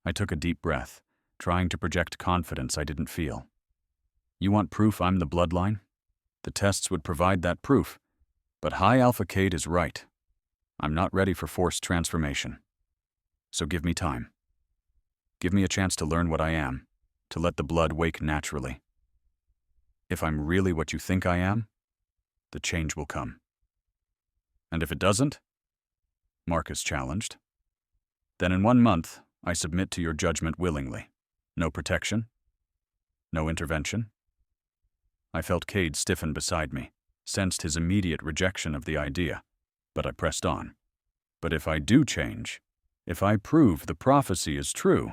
I took a deep breath, trying to project confidence I didn't feel. You want proof I'm the bloodline? The tests would provide that proof. But High Alpha Cade is right. I'm not ready for forced transformation. So give me time. Give me a chance to learn what I am, to let the blood wake naturally. If I'm really what you think I am, the change will come. And if it doesn't? Marcus challenged. Then in 1 month, I submit to your judgment willingly. No protection? No intervention? I felt Cade stiffen beside me, sensed his immediate rejection of the idea, but I pressed on. But if I do change, if I prove the prophecy is true,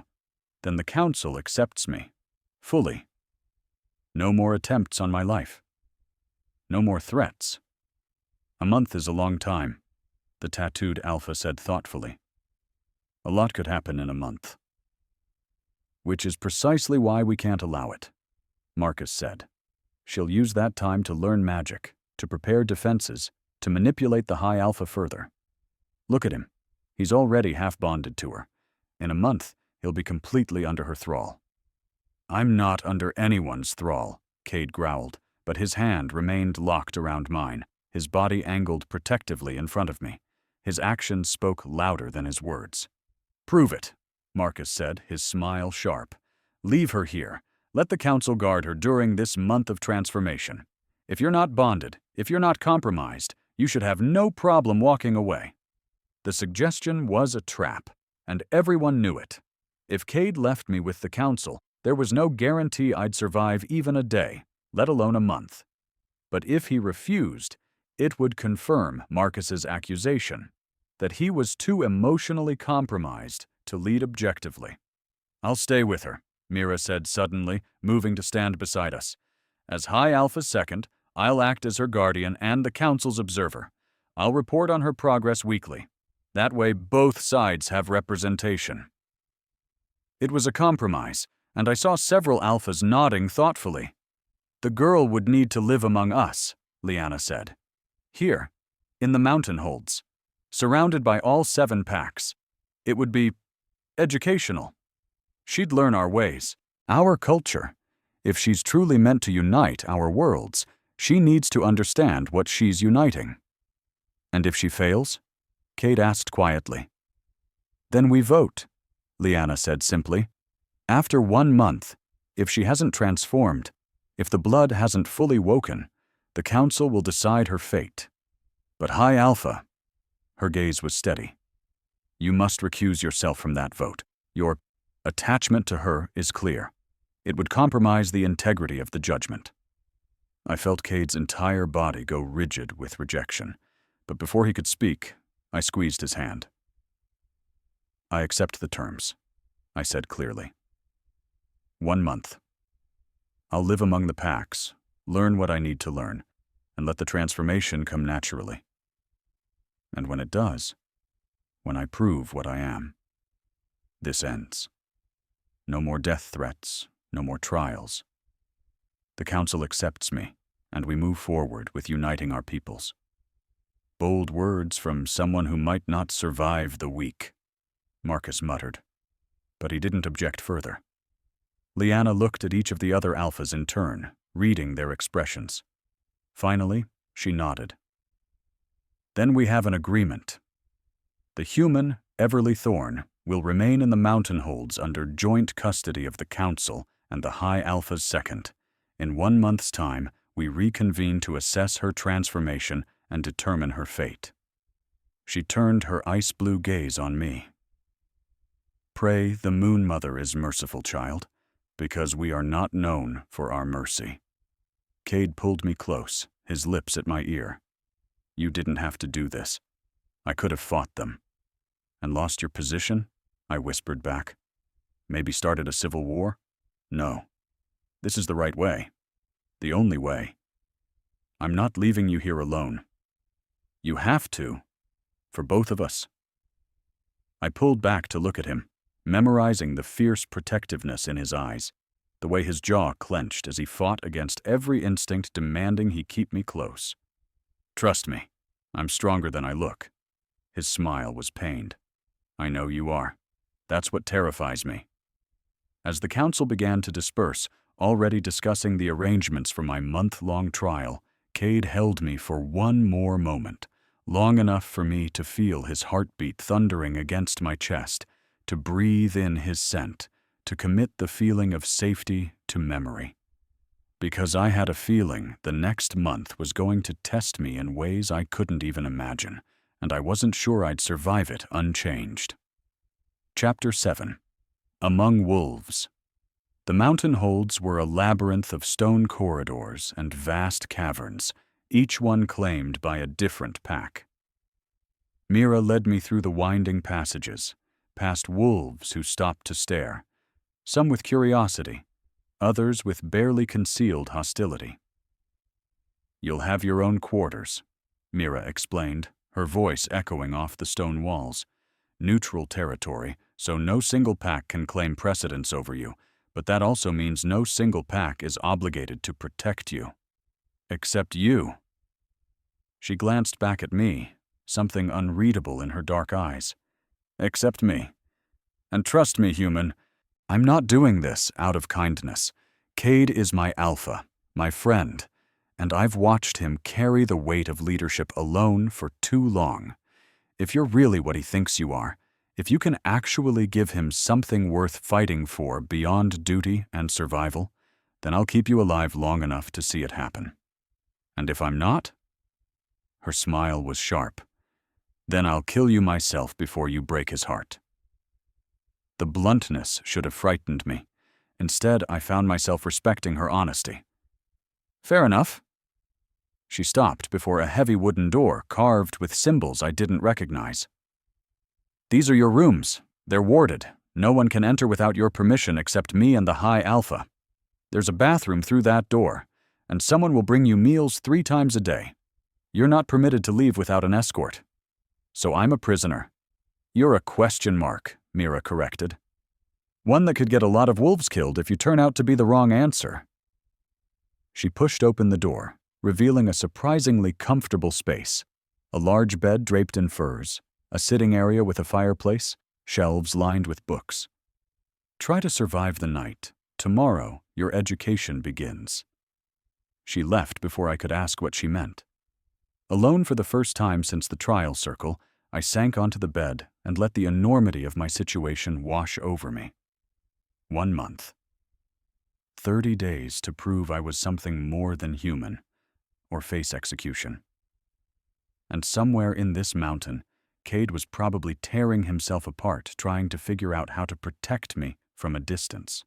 then the council accepts me, fully. No more attempts on my life. No more threats. A month is a long time, the tattooed Alpha said thoughtfully. A lot could happen in a month. Which is precisely why we can't allow it, Marcus said. She'll use that time to learn magic, to prepare defenses, to manipulate the High Alpha further. Look at him. He's already half-bonded to her. In a month, he'll be completely under her thrall. I'm not under anyone's thrall, Cade growled, but his hand remained locked around mine, his body angled protectively in front of me. His actions spoke louder than his words. Prove it, Marcus said, his smile sharp. Leave her here. Let the council guard her during this month of transformation. If you're not bonded, if you're not compromised, you should have no problem walking away. The suggestion was a trap, and everyone knew it. If Cade left me with the council, there was no guarantee I'd survive even a day, let alone a month. But if he refused, it would confirm Marcus's accusation, that he was too emotionally compromised to lead objectively. I'll stay with her, Mira said suddenly, moving to stand beside us. As High Alpha's second, I'll act as her guardian and the council's observer. I'll report on her progress weekly. That way both sides have representation. It was a compromise, and I saw several Alphas nodding thoughtfully. The girl would need to live among us, Lyanna said. Here, in the mountain holds, surrounded by all 7 packs. It would be educational. She'd learn our ways, our culture. If she's truly meant to unite our worlds, she needs to understand what she's uniting. And if she fails? Cade asked quietly. Then we vote, Lyanna said simply. After 1 month, if she hasn't transformed, if the blood hasn't fully woken, the council will decide her fate. But High Alpha, her gaze was steady. You must recuse yourself from that vote. Your attachment to her is clear. It would compromise the integrity of the judgment. I felt Cade's entire body go rigid with rejection, but before he could speak, I squeezed his hand. I accept the terms, I said clearly. 1 month. I'll live among the packs, learn what I need to learn, and let the transformation come naturally. And when it does, when I prove what I am, this ends. No more death threats, no more trials. The council accepts me, and we move forward with uniting our peoples. Bold words from someone who might not survive the week, Marcus muttered, but he didn't object further. Lyanna looked at each of the other Alphas in turn, reading their expressions. Finally, she nodded. Then we have an agreement. The human, Everly Thorn, will remain in the mountain holds under joint custody of the Council and the High Alpha's second. In 1 month's time, we reconvene to assess her transformation and determine her fate. She turned her ice-blue gaze on me. Pray the Moon Mother is merciful, child, because we are not known for our mercy. Cade pulled me close, his lips at my ear. You didn't have to do this. I could have fought them. And lost your position? I whispered back. Maybe started a civil war? No. This is the right way. The only way. I'm not leaving you here alone. You have to, for both of us. I pulled back to look at him, memorizing the fierce protectiveness in his eyes, the way his jaw clenched as he fought against every instinct demanding he keep me close. Trust me, I'm stronger than I look. His smile was pained. I know you are. That's what terrifies me. As the council began to disperse, already discussing the arrangements for my month-long trial, Cade held me for one more moment, long enough for me to feel his heartbeat thundering against my chest, to breathe in his scent, to commit the feeling of safety to memory. Because I had a feeling the next month was going to test me in ways I couldn't even imagine, and I wasn't sure I'd survive it unchanged. Chapter 7. Among Wolves. The mountain holds were a labyrinth of stone corridors and vast caverns, each one claimed by a different pack. Mira led me through the winding passages, past wolves who stopped to stare, some with curiosity, others with barely concealed hostility. You'll have your own quarters, Mira explained, her voice echoing off the stone walls. Neutral territory, so no single pack can claim precedence over you, but that also means no single pack is obligated to protect you. Except you. She glanced back at me, something unreadable in her dark eyes. Except me. And trust me, human, I'm not doing this out of kindness. Cade is my alpha, my friend, and I've watched him carry the weight of leadership alone for too long. If you're really what he thinks you are, if you can actually give him something worth fighting for beyond duty and survival, then I'll keep you alive long enough to see it happen. And if I'm not? Her smile was sharp. Then I'll kill you myself before you break his heart. The bluntness should have frightened me. Instead, I found myself respecting her honesty. Fair enough. She stopped before a heavy wooden door carved with symbols I didn't recognize. These are your rooms. They're warded. No one can enter without your permission except me and the High Alpha. There's a bathroom through that door, and someone will bring you meals 3 times a day. You're not permitted to leave without an escort. So I'm a prisoner. You're a question mark, Mira corrected. One that could get a lot of wolves killed if you turn out to be the wrong answer. She pushed open the door, revealing a surprisingly comfortable space. A large bed draped in furs, a sitting area with a fireplace, shelves lined with books. Try to survive the night. Tomorrow, your education begins. She left before I could ask what she meant. Alone for the first time since the trial circle, I sank onto the bed and let the enormity of my situation wash over me. 1 month. 30 days to prove I was something more than human, or face execution. And somewhere in this mountain, Cade was probably tearing himself apart trying to figure out how to protect me from a distance.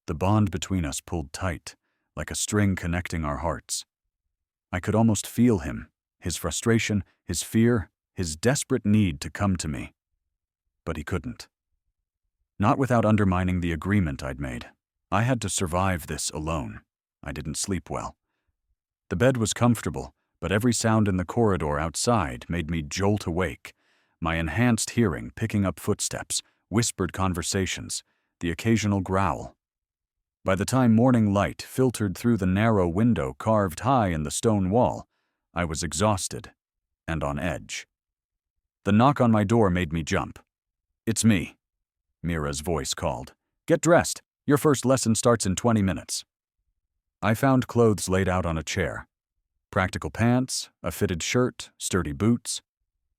The bond between us pulled tight, like a string connecting our hearts. I could almost feel him, his frustration, his fear, his desperate need to come to me. But he couldn't. Not without undermining the agreement I'd made. I had to survive this alone. I didn't sleep well. The bed was comfortable, but every sound in the corridor outside made me jolt awake, my enhanced hearing picking up footsteps, whispered conversations, the occasional growl. By the time morning light filtered through the narrow window carved high in the stone wall, I was exhausted and on edge. The knock on my door made me jump. It's me, Mira's voice called. Get dressed. Your first lesson starts in 20 minutes. I found clothes laid out on a chair. Practical pants, a fitted shirt, sturdy boots,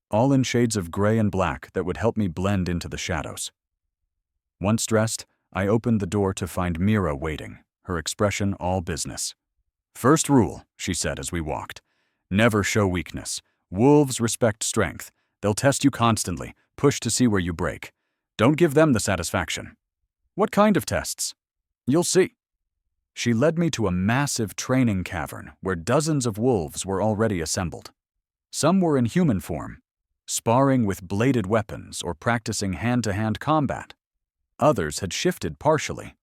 all in shades of gray and black that would help me blend into the shadows. Once dressed, I opened the door to find Mira waiting, her expression all business. First rule, she said as we walked. Never show weakness. Wolves respect strength. They'll test you constantly, push to see where you break. Don't give them the satisfaction. What kind of tests? You'll see. She led me to a massive training cavern where dozens of wolves were already assembled. Some were in human form, sparring with bladed weapons or practicing hand-to-hand combat. Others had shifted partially,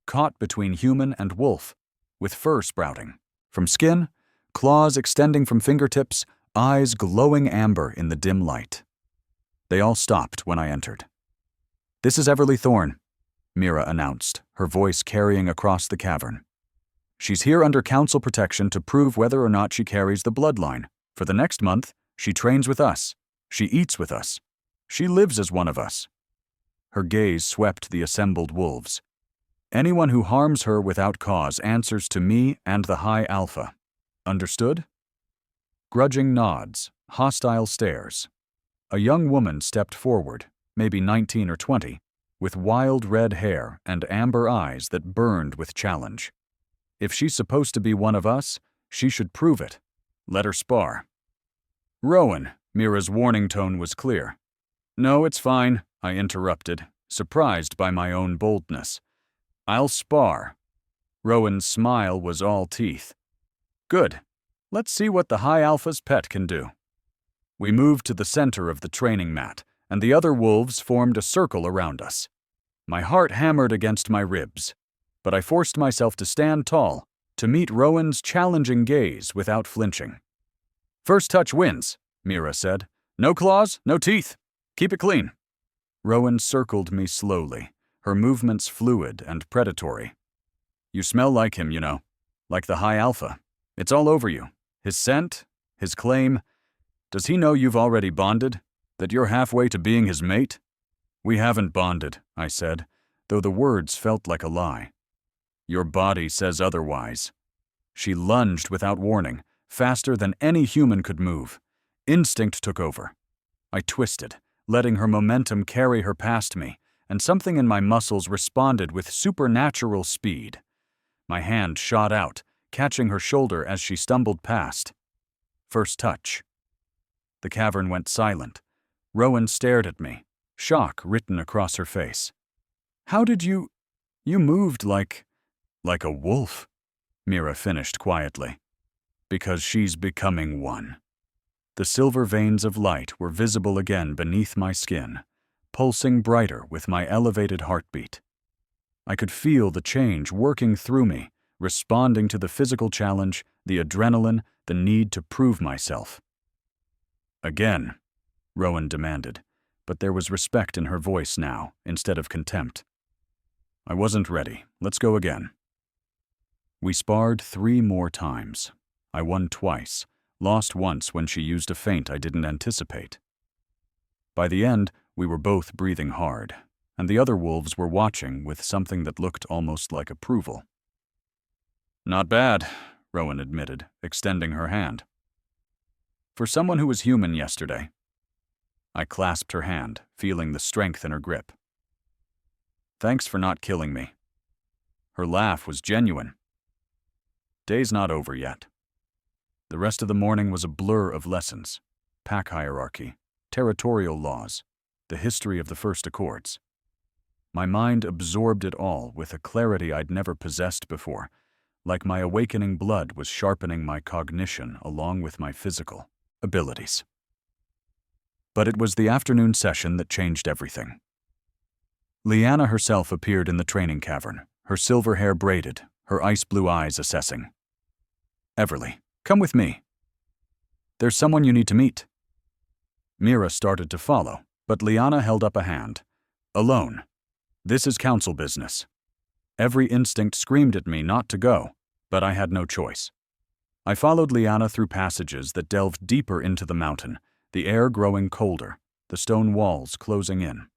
caught between human and wolf, with fur sprouting. From skin, claws extending from fingertips, eyes glowing amber in the dim light. They all stopped when I entered. "This is Everly Thorne," Mira announced, her voice carrying across the cavern. "She's here under council protection to prove whether or not she carries the bloodline. For the next month, she trains with us. She eats with us. She lives as one of us." Her gaze swept the assembled wolves. "Anyone who harms her without cause answers to me and the High Alpha. Understood?" Grudging nods, hostile stares. A young woman stepped forward, maybe 19 or 20, with wild red hair and amber eyes that burned with challenge. If she's supposed to be one of us, she should prove it. Let her spar. "Rowan," Mira's warning tone was clear. "No, it's fine," I interrupted, surprised by my own boldness. "I'll spar." Rowan's smile was all teeth. "Good. Let's see what the High Alpha's pet can do." We moved to the center of the training mat, and the other wolves formed a circle around us. My heart hammered against my ribs, but I forced myself to stand tall, to meet Rowan's challenging gaze without flinching. "First touch wins," Mira said. "No claws, no teeth. Keep it clean." Rowan circled me slowly, her movements fluid and predatory. "You smell like him, you know. Like the High Alpha. It's all over you. His scent, his claim. Does he know you've already bonded? That you're halfway to being his mate?" "We haven't bonded," I said, though the words felt like a lie. "Your body says otherwise." She lunged without warning, faster than any human could move. Instinct took over. I twisted, letting her momentum carry her past me, and something in my muscles responded with supernatural speed. My hand shot out, catching her shoulder as she stumbled past. First touch. The cavern went silent. Rowan stared at me, shock written across her face. "How did you moved like a wolf," Mira finished quietly. "Because she's becoming one." The silver veins of light were visible again beneath my skin, pulsing brighter with my elevated heartbeat. I could feel the change working through me, responding to the physical challenge, the adrenaline, the need to prove myself. "Again," Rowan demanded, but there was respect in her voice now, instead of contempt. "I wasn't ready. Let's go again." We sparred 3 more times. I won twice, lost once when she used a feint I didn't anticipate. By the end, we were both breathing hard, and the other wolves were watching with something that looked almost like approval. "Not bad," Rowan admitted, extending her hand. "For someone who was human yesterday." I clasped her hand, feeling the strength in her grip. "Thanks for not killing me." Her laugh was genuine. Day's not over yet. The rest of the morning was a blur of lessons: pack hierarchy, territorial laws, the history of the First Accords. My mind absorbed it all with a clarity I'd never possessed before, like my awakening blood was sharpening my cognition along with my physical abilities. But it was the afternoon session that changed everything. Liana herself appeared in the training cavern, her silver hair braided, her ice-blue eyes assessing. "Everly, come with me. There's someone you need to meet." Mira started to follow, but Liana held up a hand. "Alone. This is council business." Every instinct screamed at me not to go, but I had no choice. I followed Liana through passages that delved deeper into the mountain, the air growing colder, the stone walls closing in.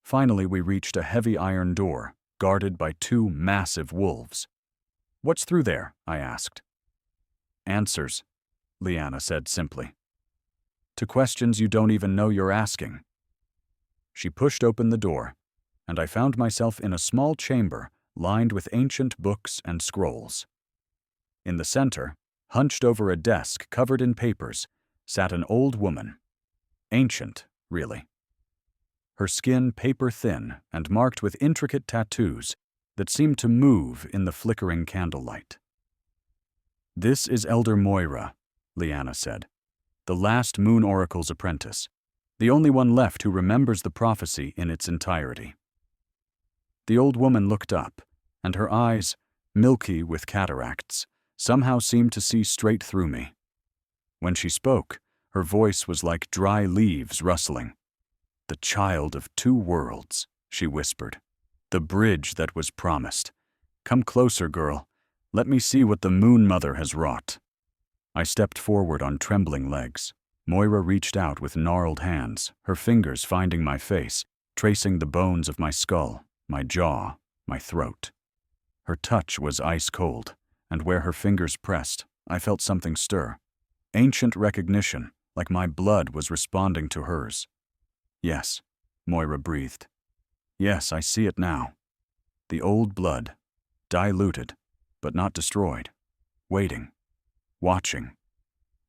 Finally, we reached a heavy iron door, guarded by 2 massive wolves. "What's through there?" I asked. "Answers," Liana said simply. "To questions you don't even know you're asking." She pushed open the door, and I found myself in a small chamber lined with ancient books and scrolls. In the center, hunched over a desk covered in papers, sat an old woman. Ancient, really. Her skin paper-thin and marked with intricate tattoos that seemed to move in the flickering candlelight. "This is Elder Moira," Liana said, "the last Moon Oracle's apprentice, the only one left who remembers the prophecy in its entirety." The old woman looked up, and her eyes, milky with cataracts, somehow seemed to see straight through me. When she spoke, her voice was like dry leaves rustling. "The child of two worlds," she whispered. "The bridge that was promised. Come closer, girl. Let me see what the Moon Mother has wrought." I stepped forward on trembling legs. Moira reached out with gnarled hands, her fingers finding my face, tracing the bones of my skull, my jaw, my throat. Her touch was ice cold, and where her fingers pressed, I felt something stir. Ancient recognition, like my blood was responding to hers. "Yes," Moira breathed. "Yes, I see it now. The old blood, diluted, but not destroyed, waiting, watching,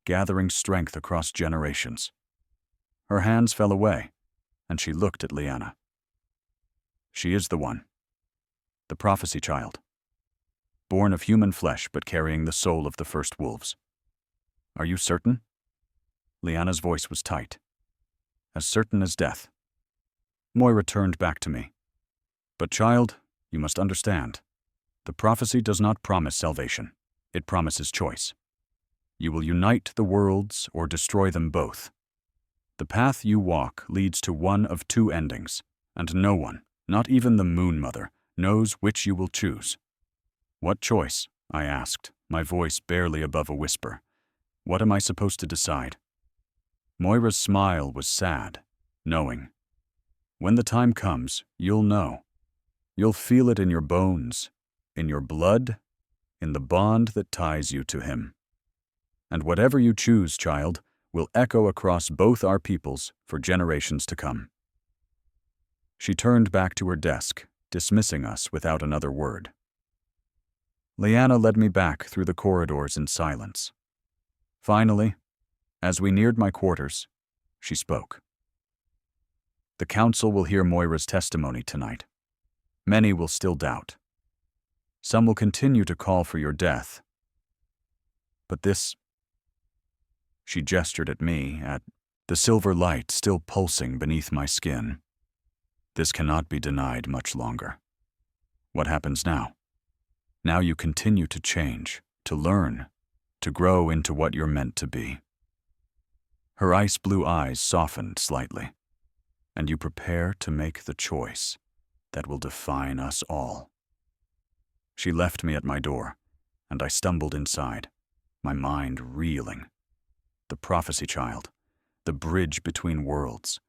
gathering strength across generations." Her hands fell away, and she looked at Lyanna. "She is the one. The prophecy child. Born of human flesh but carrying the soul of the first wolves. Are you certain?" Lyanna's voice was tight. "As certain as death." Moira turned back to me. "But child, you must understand. The prophecy does not promise salvation. It promises choice. You will unite the worlds or destroy them both. The path you walk leads to one of two endings, and no one, not even the Moon Mother, knows which you will choose." "What choice?" I asked, my voice barely above a whisper. "What am I supposed to decide?" Moira's smile was sad, knowing. "When the time comes, you'll know. You'll feel it in your bones, in your blood, in the bond that ties you to him. And whatever you choose, child, will echo across both our peoples for generations to come." She turned back to her desk, dismissing us without another word. Lyanna led me back through the corridors in silence. Finally, as we neared my quarters, she spoke. "The council will hear Moira's testimony tonight. Many will still doubt. Some will continue to call for your death. But this—" She gestured at me, at the silver light still pulsing beneath my skin. "This cannot be denied much longer. What happens now? Now you continue to change, to learn, to grow into what you're meant to be." Her ice blue eyes softened slightly. "And you prepare to make the choice that will define us all." She left me at my door, and I stumbled inside, my mind reeling. The prophecy child, the bridge between worlds,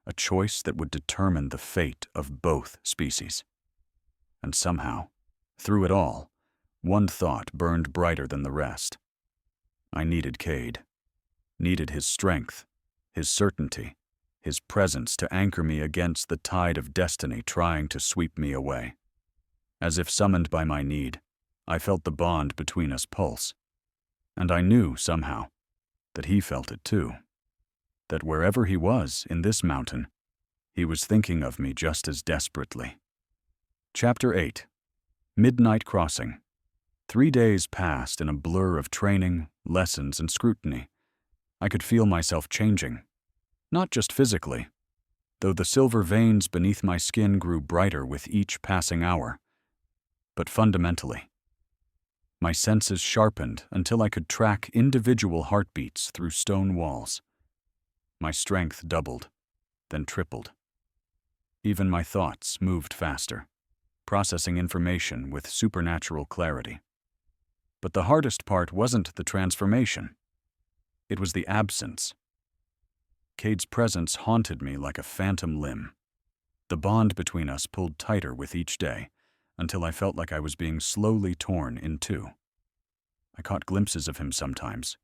a choice that would determine the fate of both species. And somehow, through it all, one thought burned brighter than the rest. I needed Cade, needed his strength, his certainty, his presence to anchor me against the tide of destiny trying to sweep me away. As if summoned by my need, I felt the bond between us pulse. And I knew, somehow, that he felt it too. That wherever he was in this mountain, he was thinking of me just as desperately. Chapter 8. Midnight Crossing. 3 days passed in a blur of training, lessons, and scrutiny. I could feel myself changing. Not just physically, though the silver veins beneath my skin grew brighter with each passing hour, but fundamentally. My senses sharpened until I could track individual heartbeats through stone walls. My strength doubled, then tripled. Even my thoughts moved faster, processing information with supernatural clarity. But the hardest part wasn't the transformation. It was the absence. Cade's presence haunted me like a phantom limb. The bond between us pulled tighter with each day, until I felt like I was being slowly torn in two. I caught glimpses of him sometimes,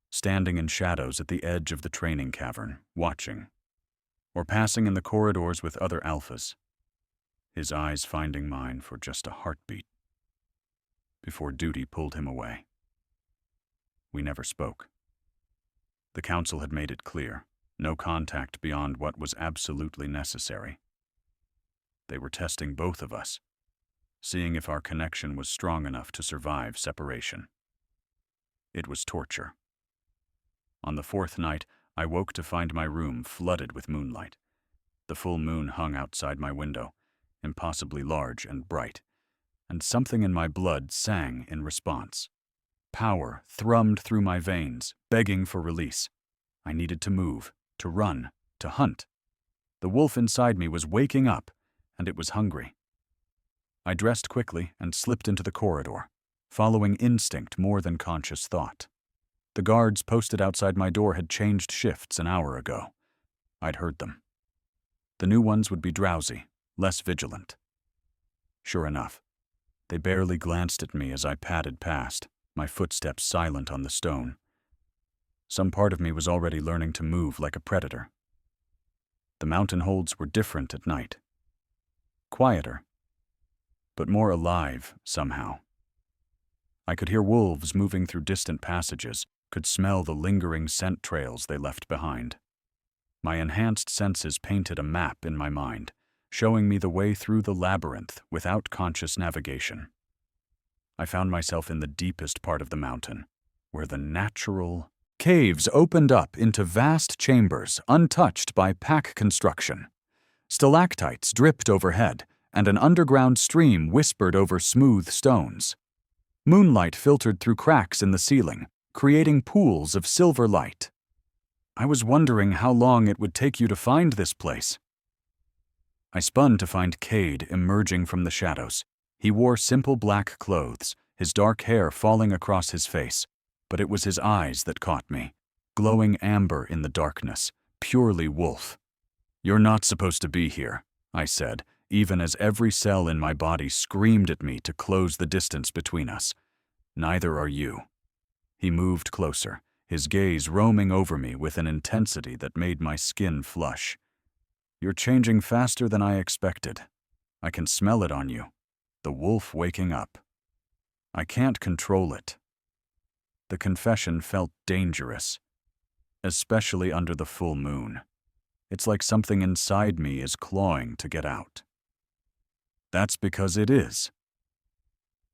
standing in shadows at the edge of the training cavern, watching, or passing in the corridors with other alphas, his eyes finding mine for just a heartbeat, before duty pulled him away. We never spoke. The council had made it clear, no contact beyond what was absolutely necessary. They were testing both of us, seeing if our connection was strong enough to survive separation. It was torture. On the 4th night, I woke to find my room flooded with moonlight. The full moon hung outside my window, impossibly large and bright, and something in my blood sang in response. Power thrummed through my veins, begging for release. I needed to move, to run, to hunt. The wolf inside me was waking up, and it was hungry. I dressed quickly and slipped into the corridor, following instinct more than conscious thought. The guards posted outside my door had changed shifts an hour ago. I'd heard them. The new ones would be drowsy, less vigilant. Sure enough, they barely glanced at me as I padded past, my footsteps silent on the stone. Some part of me was already learning to move like a predator. The mountain holds were different at night. Quieter, but more alive somehow. I could hear wolves moving through distant passages, could smell the lingering scent trails they left behind. My enhanced senses painted a map in my mind, showing me the way through the labyrinth without conscious navigation. I found myself in the deepest part of the mountain, where the natural caves opened up into vast chambers untouched by pack construction. Stalactites dripped overhead, and an underground stream whispered over smooth stones. Moonlight filtered through cracks in the ceiling, creating pools of silver light. I was wondering how long it would take you to find this place. I spun to find Cade emerging from the shadows. He wore simple black clothes, his dark hair falling across his face, but it was his eyes that caught me, glowing amber in the darkness, purely wolf. "You're not supposed to be here," I said, even as every cell in my body screamed at me to close the distance between us. "Neither are you." He moved closer, his gaze roaming over me with an intensity that made my skin flush. "You're changing faster than I expected. I can smell it on you. The wolf waking up. I can't control it." The confession felt dangerous, especially under the full moon. It's like something inside me is clawing to get out. "That's because it is."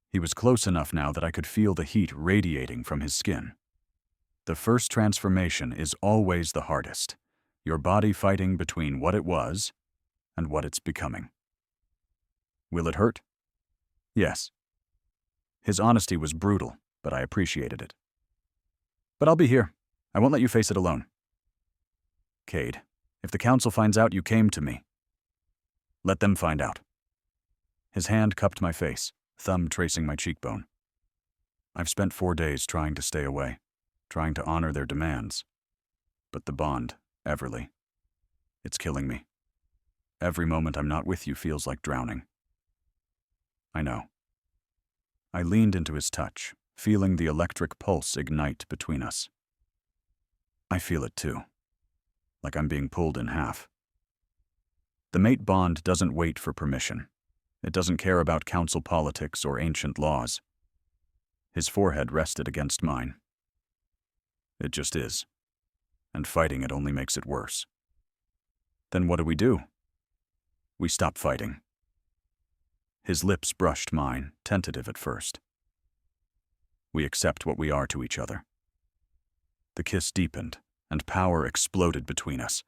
He was close enough now that I could feel the heat radiating from his skin. The first transformation is always the hardest, your body fighting between what it was and what it's becoming. "Will it hurt?" "Yes." His honesty was brutal, but I appreciated it. "But I'll be here. I won't let you face it alone." "Cade, if the council finds out you came to me, let them find out." His hand cupped my face, thumb tracing my cheekbone. "I've spent 4 days trying to stay away, trying to honor their demands. But the bond, Everly, it's killing me. Every moment I'm not with you feels like drowning." "I know." I leaned into his touch, feeling the electric pulse ignite between us. "I feel it too, like I'm being pulled in half." The mate bond doesn't wait for permission. It doesn't care about council politics or ancient laws. His forehead rested against mine. "It just is. And fighting it only makes it worse." "Then what do? "We stop fighting." His lips brushed mine, tentative at first. "We accept what we are to each other." The kiss deepened, and power exploded between us.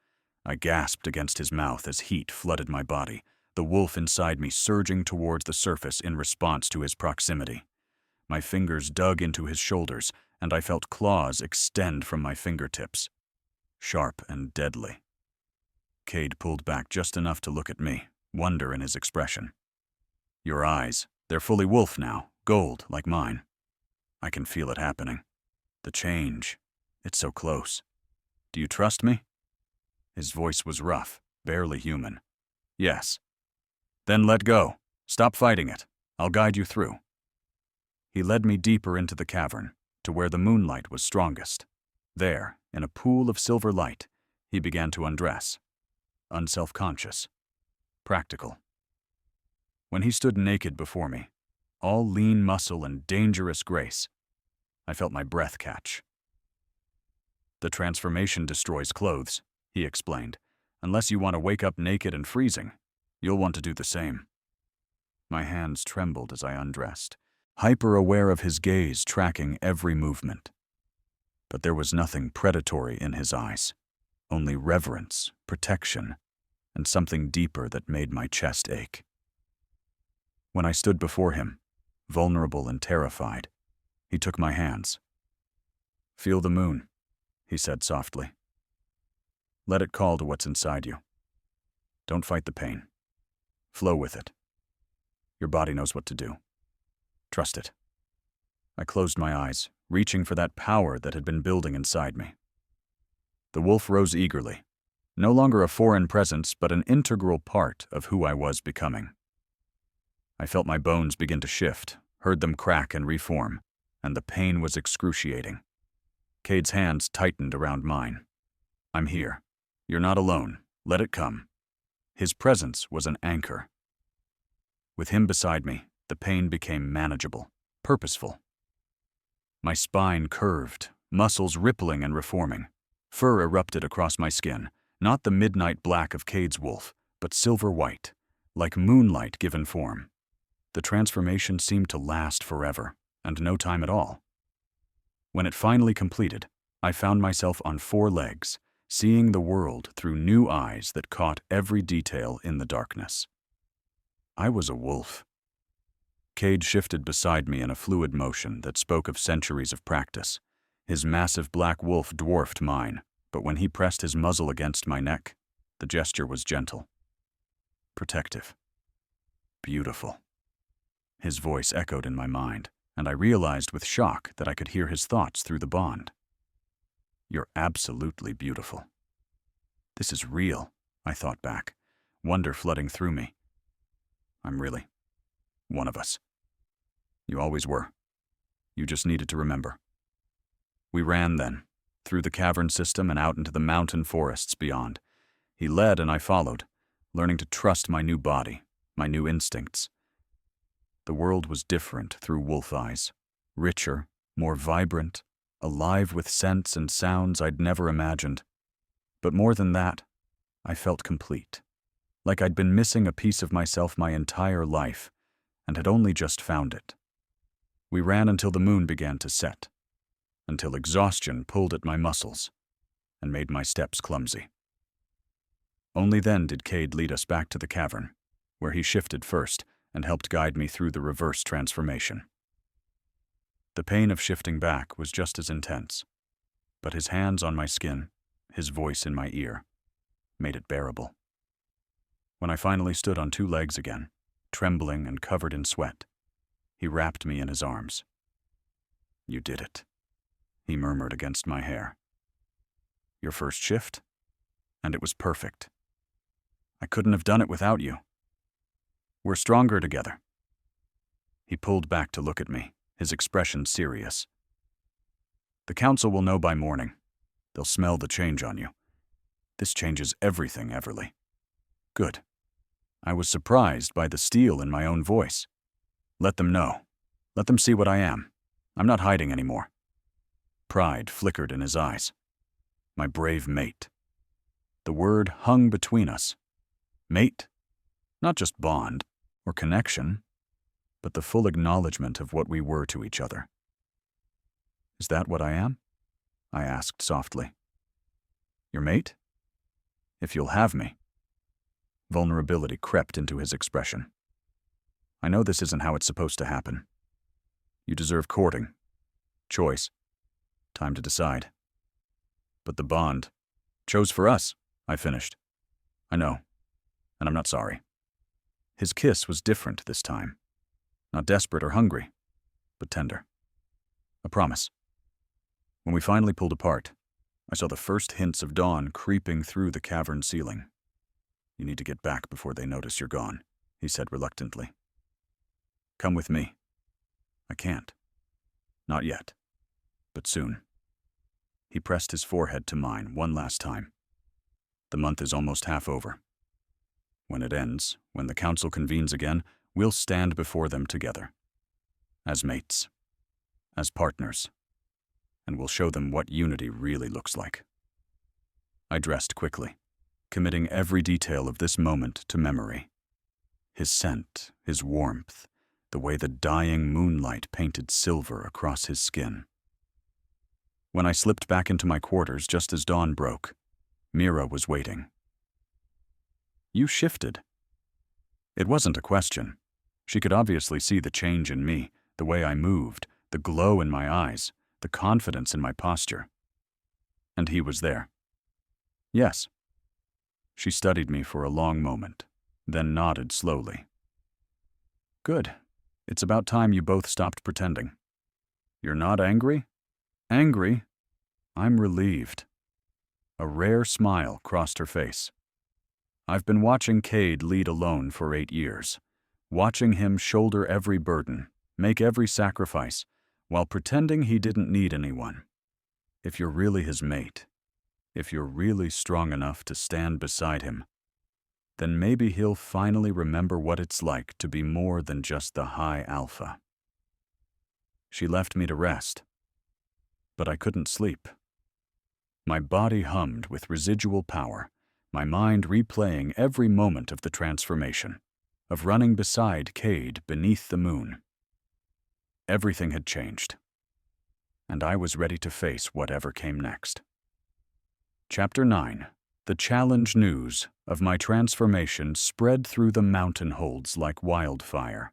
I gasped against his mouth as heat flooded my body, the wolf inside me surging towards the surface in response to his proximity. My fingers dug into his shoulders, and I felt claws extend from my fingertips, sharp and deadly. Cade pulled back just enough to look at me, wonder in his expression. "Your eyes, they're fully wolf now, gold like mine. I can feel it happening. The change, it's so close. Do you trust me?" His voice was rough, barely human. "Yes." "Then let go. Stop fighting it. I'll guide you through." He led me deeper into the cavern, to where the moonlight was strongest. There, in a pool of silver light, he began to undress. Unself-conscious. Practical. When he stood naked before me, all lean muscle and dangerous grace, I felt my breath catch. "The transformation destroys clothes," he explained. "Unless you want to wake up naked and freezing, you'll want to do the same." My hands trembled as I undressed, hyper-aware of his gaze tracking every movement. But there was nothing predatory in his eyes, only reverence, protection, and something deeper that made my chest ache. When I stood before him, vulnerable and terrified, He took my hands. "Feel the moon," he said softly. "Let it call to what's inside you. Don't fight the pain. Flow with it. Your body knows what to do. Trust it." I closed my eyes, reaching for that power that had been building inside me. The wolf rose eagerly, no longer a foreign presence, but an integral part of who I was becoming. I felt my bones begin to shift, heard them crack and reform, and the pain was excruciating. Cade's hands tightened around mine. "I'm here. You're not alone. Let it come." His presence was an anchor. With him beside me, the pain became manageable, purposeful. My spine curved, muscles rippling and reforming. Fur erupted across my skin, not the midnight black of Cade's wolf, but silver white, like moonlight given form. The transformation seemed to last forever, and no time at all. When it finally completed, I found myself on 4 legs, seeing the world through new eyes that caught every detail in the darkness. I was a wolf. Cade shifted beside me in a fluid motion that spoke of centuries of practice. His massive black wolf dwarfed mine, but when he pressed his muzzle against my neck, the gesture was gentle. Protective. Beautiful. His voice echoed in my mind, and I realized with shock that I could hear his thoughts through the bond. "You're absolutely beautiful." "This is real," I thought back, wonder flooding through me. "I'm really one of us. You always were. You just needed to remember." We ran then, through the cavern system and out into the mountain forests beyond. He led and I followed, learning to trust my new body, my new instincts. The world was different through wolf eyes, richer, more vibrant, alive with scents and sounds I'd never imagined. But more than that, I felt complete, like I'd been missing a piece of myself my entire life and had only just found it. We ran until the moon began to set, until exhaustion pulled at my muscles and made my steps clumsy. Only then did Cade lead us back to the cavern, where he shifted first and helped guide me through the reverse transformation. The pain of shifting back was just as intense, but his hands on my skin, his voice in my ear, made it bearable. When I finally stood on 2 legs again, trembling and covered in sweat, he wrapped me in his arms. "You did it," he murmured against my hair. "Your first shift? And it was perfect. I couldn't have done it without you. We're stronger together." He pulled back to look at me, his expression serious. "The council will know by morning. They'll smell the change on you. This changes everything, Everly." "Good." I was surprised by the steel in my own voice. "Let them know. Let them see what I am. I'm not hiding anymore." Pride flickered in his eyes. My brave mate. The word hung between us. Mate. Not just bond or connection, but the full acknowledgement of what we were to each other. "Is that what I am?" I asked softly. "Your mate? If you'll have me." Vulnerability crept into his expression. "I know this isn't how it's supposed to happen. You deserve courting, choice, time to decide. But the bond chose for us," I finished. "I know, and I'm not sorry." His kiss was different this time. Not desperate or hungry, but tender. A promise. When we finally pulled apart, I saw the first hints of dawn creeping through the cavern ceiling. "You need to get back before they notice you're gone," he said reluctantly. "Come with me." "I can't. Not yet. But soon." He pressed his forehead to mine one last time. "The month is almost half over. When it ends, when the council convenes again, we'll stand before them together. As mates. As partners. And we'll show them what unity really looks like." I dressed quickly, committing every detail of this moment to memory. His scent, his warmth, the way the dying moonlight painted silver across his skin. When I slipped back into my quarters just as dawn broke, Mira was waiting. "You shifted." It wasn't a question. She could obviously see the change in me, the way I moved, the glow in my eyes, the confidence in my posture. And he was there. Yes. She studied me for a long moment, then nodded slowly. Good. It's about time you both stopped pretending. You're not angry? Angry? I'm relieved. A rare smile crossed her face. I've been watching Cade lead alone for 8 years, watching him shoulder every burden, make every sacrifice, while pretending he didn't need anyone. If you're really his mate, if you're really strong enough to stand beside him, then maybe he'll finally remember what it's like to be more than just the high alpha. She left me to rest, but I couldn't sleep. My body hummed with residual power, my mind replaying every moment of the transformation, of running beside Cade beneath the moon. Everything had changed, and I was ready to face whatever came next. Chapter 9. The challenge news of my transformation spread through the mountain holds like wildfire.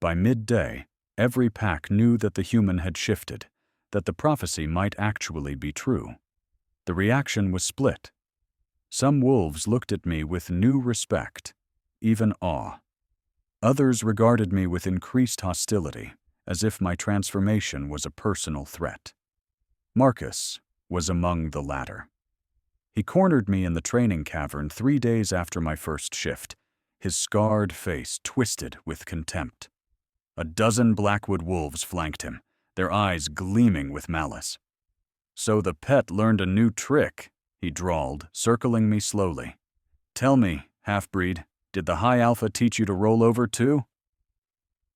By midday, every pack knew that the human had shifted, that the prophecy might actually be true. The reaction was split. Some wolves looked at me with new respect, even awe. Others regarded me with increased hostility, as if my transformation was a personal threat. Marcus was among the latter. He cornered me in the training cavern 3 days after my first shift, his scarred face twisted with contempt. A dozen Blackwood wolves flanked him, their eyes gleaming with malice. "So the pet learned a new trick," he drawled, circling me slowly. "Tell me, half-breed, did the High Alpha teach you to roll over too?"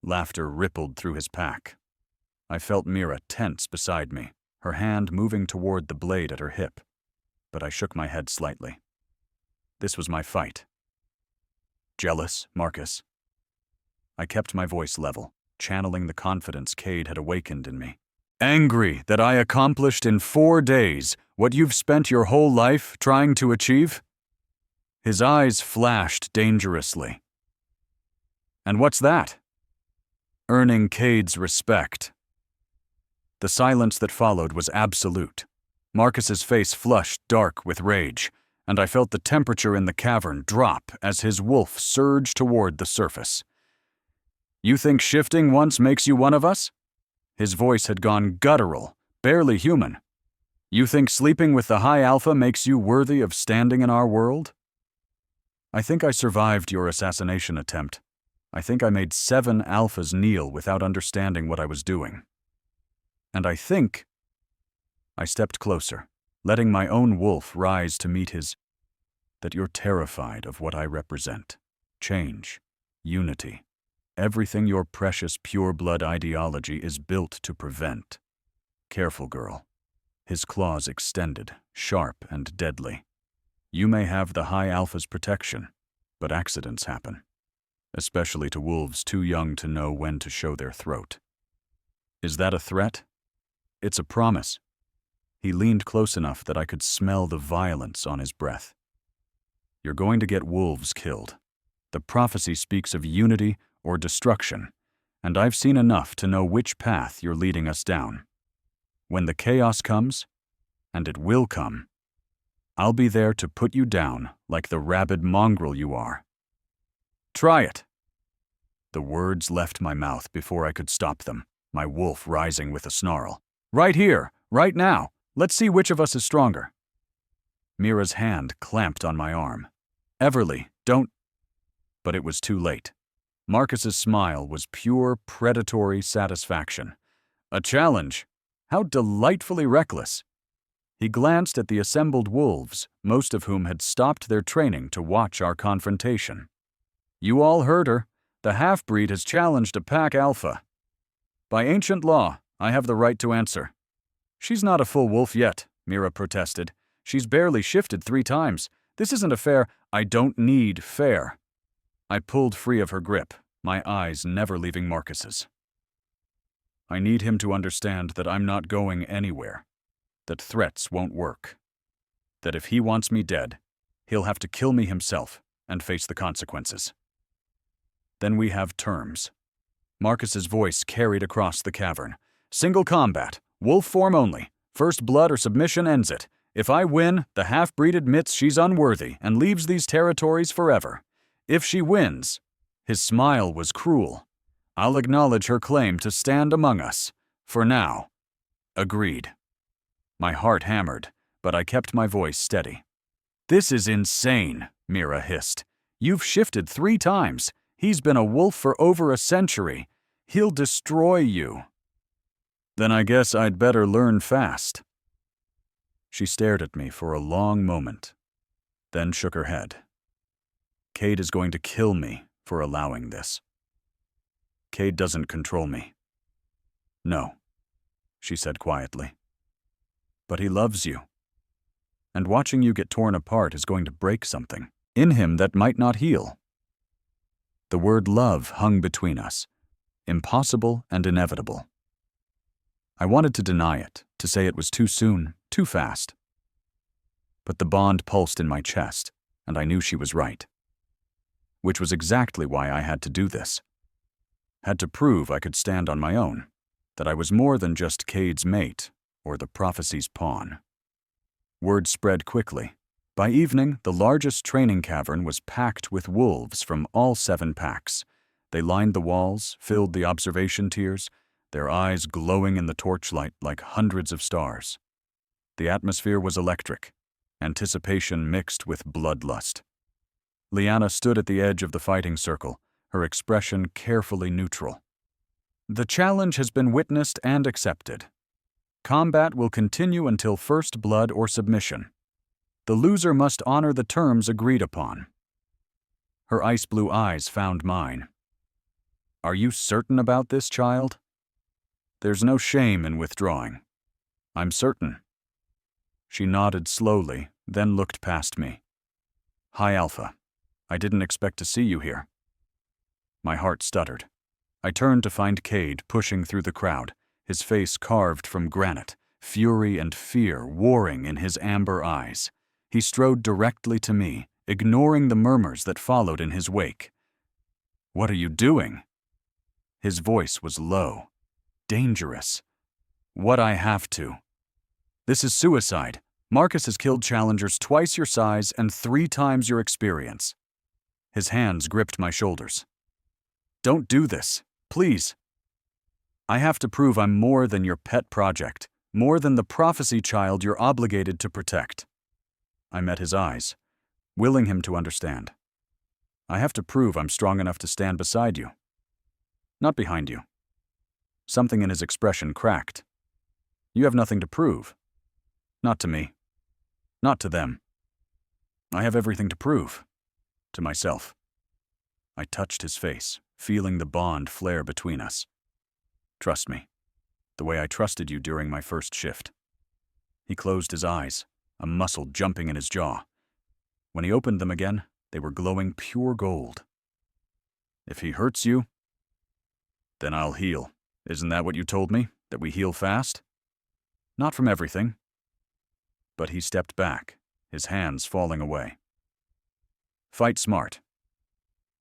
Laughter rippled through his pack. I felt Mira tense beside me, her hand moving toward the blade at her hip. But I shook my head slightly. This was my fight. Jealous, Marcus? I kept my voice level, channeling the confidence Cade had awakened in me. Angry that I accomplished in 4 days what you've spent your whole life trying to achieve? His eyes flashed dangerously. And what's that? Earning Cade's respect. The silence that followed was absolute. Marcus's face flushed dark with rage, and I felt the temperature in the cavern drop as his wolf surged toward the surface. You think shifting once makes you one of us? His voice had gone guttural, barely human. You think sleeping with the High Alpha makes you worthy of standing in our world? I think I survived your assassination attempt. I think I made 7 Alphas kneel without understanding what I was doing. And I think... I stepped closer, letting my own wolf rise to meet his... That you're terrified of what I represent. Change. Unity. Everything your precious pure-blood ideology is built to prevent. Careful, girl. His claws extended, sharp and deadly. You may have the High Alpha's protection, but accidents happen. Especially to wolves too young to know when to show their throat. Is that a threat? It's a promise. He leaned close enough that I could smell the violence on his breath. You're going to get wolves killed. The prophecy speaks of unity or destruction, and I've seen enough to know which path you're leading us down. When the chaos comes, and it will come, I'll be there to put you down like the rabid mongrel you are. Try it. The words left my mouth before I could stop them, my wolf rising with a snarl. Right here, right now. Let's see which of us is stronger. Mira's hand clamped on my arm. Everly, don't... But it was too late. Marcus's smile was pure predatory satisfaction. A challenge? How delightfully reckless. He glanced at the assembled wolves, most of whom had stopped their training to watch our confrontation. You all heard her. The half-breed has challenged a pack alpha. By ancient law, I have the right to answer. She's not a full wolf yet, Mira protested. She's barely shifted 3 times. This isn't a fair... I don't need fair. I pulled free of her grip, my eyes never leaving Marcus's. I need him to understand that I'm not going anywhere, that threats won't work, that if he wants me dead, he'll have to kill me himself and face the consequences. Then we have terms. Marcus's voice carried across the cavern, Single combat. Wolf form only. First blood or submission ends it. If I win, the half-breed admits she's unworthy and leaves these territories forever. If she wins," his smile was cruel, "I'll acknowledge her claim to stand among us. For now." Agreed. My heart hammered, but I kept my voice steady. "This is insane," Mira hissed. "You've shifted 3 times. He's been a wolf for over a century. He'll destroy you." "Then I guess I'd better learn fast." She stared at me for a long moment, then shook her head. "Cade is going to kill me for allowing this." "Cade doesn't control me." "No," she said quietly. "But he loves you. And watching you get torn apart is going to break something in him that might not heal." The word love hung between us, impossible and inevitable. I wanted to deny it, to say it was too soon, too fast. But the bond pulsed in my chest, and I knew she was right. Which was exactly why I had to do this. Had to prove I could stand on my own, that I was more than just Cade's mate or the prophecy's pawn. Word spread quickly. By evening, the largest training cavern was packed with wolves from all 7 packs. They lined the walls, filled the observation tiers, their eyes glowing in the torchlight like hundreds of stars. The atmosphere was electric, anticipation mixed with bloodlust. Liana stood at the edge of the fighting circle, her expression carefully neutral. "The challenge has been witnessed and accepted. Combat will continue until first blood or submission. The loser must honor the terms agreed upon." Her ice blue eyes found mine. "Are you certain about this, child?" "There's no shame in withdrawing. I'm certain." She nodded slowly, then looked past me. "Hi, Alpha. I didn't expect to see you here." My heart stuttered. I turned to find Cade pushing through the crowd, his face carved from granite, fury and fear warring in his amber eyes. He strode directly to me, ignoring the murmurs that followed in his wake. "What are you doing?" His voice was low, dangerous. "What I have to. This is suicide. Marcus has killed challengers twice your size and 3 times your experience." His hands gripped my shoulders. "Don't do this, please. I have to prove I'm more than your pet project, more than the prophecy child you're obligated to protect." I met his eyes, willing him to understand. "I have to prove I'm strong enough to stand beside you, not behind you." Something in his expression cracked. "You have nothing to prove. Not to me. Not to them. I have everything to prove. To myself." I touched his face, feeling the bond flare between us. "Trust me, the way I trusted you during my first shift." He closed his eyes, a muscle jumping in his jaw. When he opened them again, they were glowing pure gold. "If he hurts you, then I'll heal. Isn't that what you told me, that we heal fast?" "Not from everything." But he stepped back, his hands falling away. "Fight smart.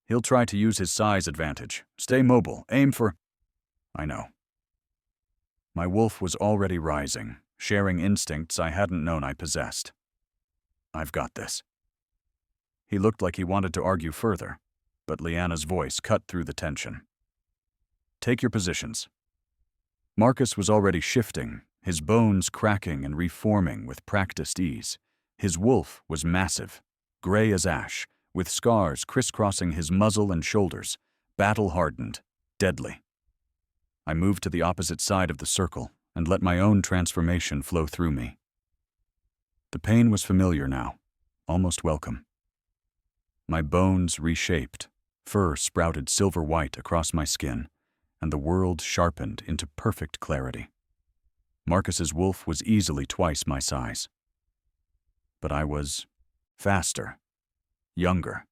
He'll try to use his size advantage. Stay mobile, aim for—" I know. My wolf was already rising, sharing instincts I hadn't known I possessed. "I've got this." He looked like he wanted to argue further, but Liana's voice cut through the tension. "Take your positions." Marcus was already shifting, his bones cracking and reforming with practiced ease. His wolf was massive, gray as ash, with scars crisscrossing his muzzle and shoulders, battle-hardened, deadly. I moved to the opposite side of the circle and let my own transformation flow through me. The pain was familiar now, almost welcome. My bones reshaped, fur sprouted silver white across my skin, and the world sharpened into perfect clarity. Marcus's wolf was easily twice my size. But I was faster, younger.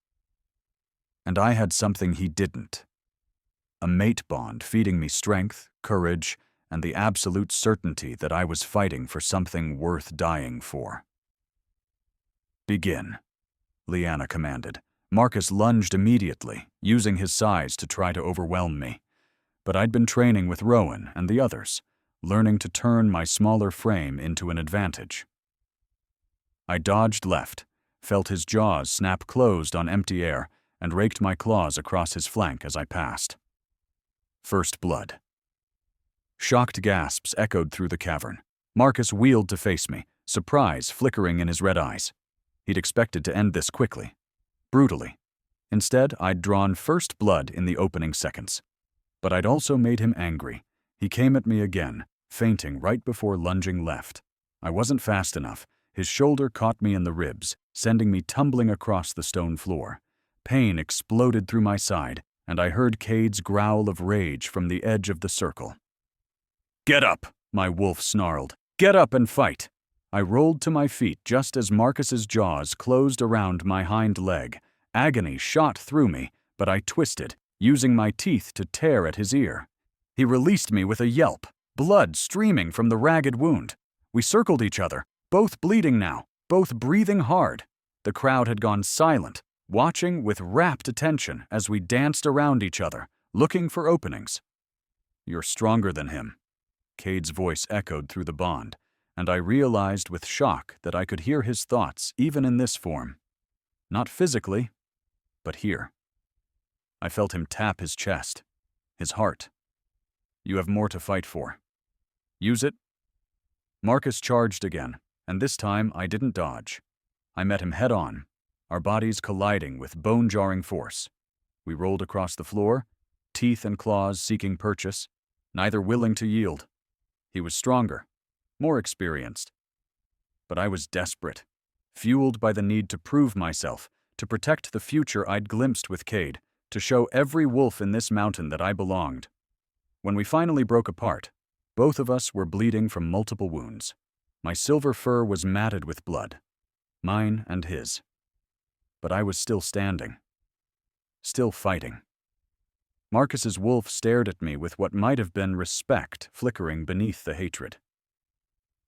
And I had something he didn't. A mate bond feeding me strength, courage, and the absolute certainty that I was fighting for something worth dying for. "Begin," Liana commanded. Marcus lunged immediately, using his size to try to overwhelm me. But I'd been training with Rowan and the others, learning to turn my smaller frame into an advantage. I dodged left, felt his jaws snap closed on empty air, and raked my claws across his flank as I passed. First blood. Shocked gasps echoed through the cavern. Marcus wheeled to face me, surprise flickering in his red eyes. He'd expected to end this quickly, brutally. Instead, I'd drawn first blood in the opening seconds. But I'd also made him angry. He came at me again, feinting right before lunging left. I wasn't fast enough. His shoulder caught me in the ribs, sending me tumbling across the stone floor. Pain exploded through my side, and I heard Cade's growl of rage from the edge of the circle. "Get up!" my wolf snarled. "Get up and fight!" I rolled to my feet just as Marcus's jaws closed around my hind leg. Agony shot through me, but I twisted, using my teeth to tear at his ear. He released me with a yelp, blood streaming from the ragged wound. We circled each other, both bleeding now, both breathing hard. The crowd had gone silent, watching with rapt attention as we danced around each other, looking for openings. "You're stronger than him." Cade's voice echoed through the bond, and I realized with shock that I could hear his thoughts even in this form. Not physically, but here. I felt him tap his chest, his heart. "You have more to fight for. Use it." Marcus charged again, and this time I didn't dodge. I met him head-on, our bodies colliding with bone-jarring force. We rolled across the floor, teeth and claws seeking purchase, neither willing to yield. He was stronger, more experienced. But I was desperate, fueled by the need to prove myself, to protect the future I'd glimpsed with Cade, to show every wolf in this mountain that I belonged. When we finally broke apart, both of us were bleeding from multiple wounds. My silver fur was matted with blood, mine and his. But I was still standing, still fighting. Marcus's wolf stared at me with what might have been respect flickering beneath the hatred.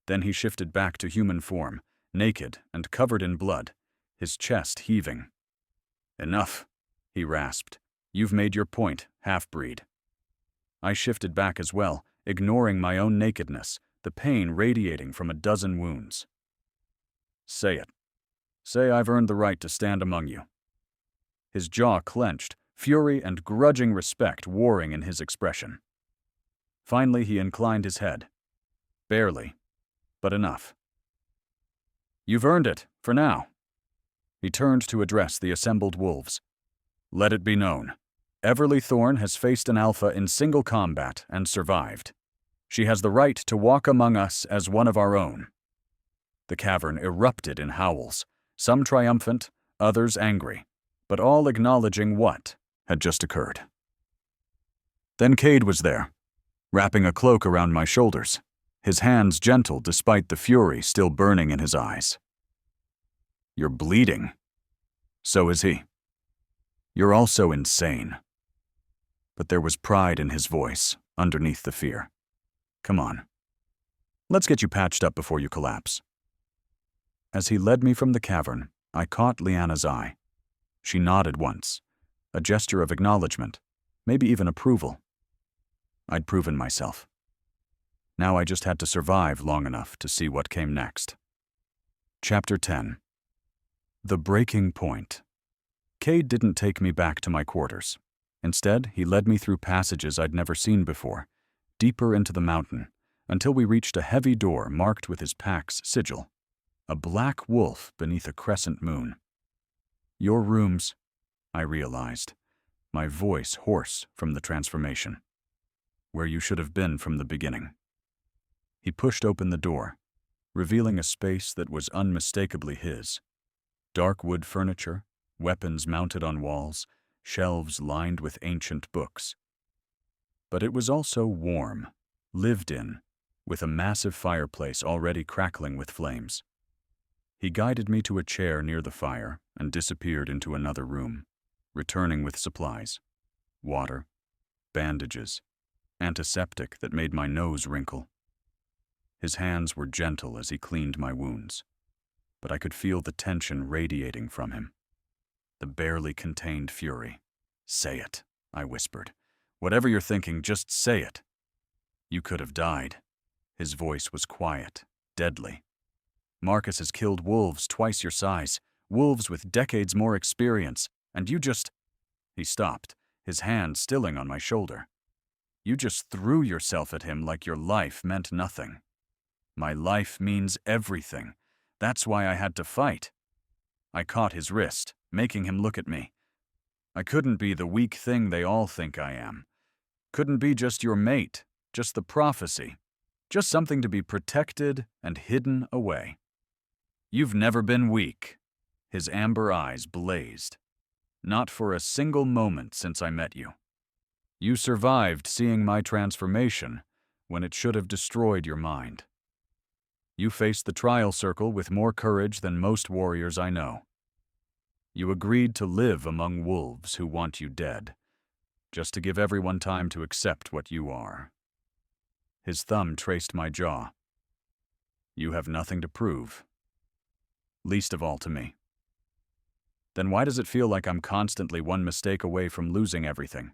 Then he shifted back to human form, naked and covered in blood, his chest heaving. "Enough," he rasped. "You've made your point, half-breed." I shifted back as well, ignoring my own nakedness, the pain radiating from a dozen wounds. "Say it. Say I've earned the right to stand among you." His jaw clenched, fury and grudging respect warring in his expression. Finally, he inclined his head. Barely, but enough. "You've earned it, for now." He turned to address the assembled wolves. "Let it be known. Everly Thorn has faced an alpha in single combat and survived. She has the right to walk among us as one of our own." The cavern erupted in howls, some triumphant, others angry, but all acknowledging what had just occurred. Then Cade was there, wrapping a cloak around my shoulders, his hands gentle despite the fury still burning in his eyes. "You're bleeding." "So is he." "You're also insane." But there was pride in his voice, underneath the fear. "Come on. Let's get you patched up before you collapse." As he led me from the cavern, I caught Liana's eye. She nodded once, a gesture of acknowledgement, maybe even approval. I'd proven myself. Now I just had to survive long enough to see what came next. Chapter 10. The Breaking Point. Cade didn't take me back to my quarters. Instead, he led me through passages I'd never seen before, deeper into the mountain, until we reached a heavy door marked with his pack's sigil. A black wolf beneath a crescent moon. "Your rooms," I realized, my voice hoarse from the transformation. "Where you should have been from the beginning." He pushed open the door, revealing a space that was unmistakably his. Dark wood furniture, weapons mounted on walls, shelves lined with ancient books. But it was also warm, lived in, with a massive fireplace already crackling with flames. He guided me to a chair near the fire and disappeared into another room, returning with supplies. Water, bandages, antiseptic that made my nose wrinkle. His hands were gentle as he cleaned my wounds, but I could feel the tension radiating from him. The barely contained fury. "Say it," I whispered. "Whatever you're thinking, just say it." "You could have died." His voice was quiet, deadly. "Marcus has killed wolves twice your size, wolves with decades more experience, and you just—" He stopped, his hand stilling on my shoulder. "You just threw yourself at him like your life meant nothing." "My life means everything. That's why I had to fight." I caught his wrist, making him look at me. "I couldn't be the weak thing they all think I am. Couldn't be just your mate, just the prophecy, just something to be protected and hidden away." "You've never been weak." His amber eyes blazed. "Not for a single moment since I met you. You survived seeing my transformation when it should have destroyed your mind. You faced the trial circle with more courage than most warriors I know. You agreed to live among wolves who want you dead, just to give everyone time to accept what you are." His thumb traced my jaw. "You have nothing to prove. Least of all to me. Then why does it feel like I'm constantly one mistake away from losing everything?"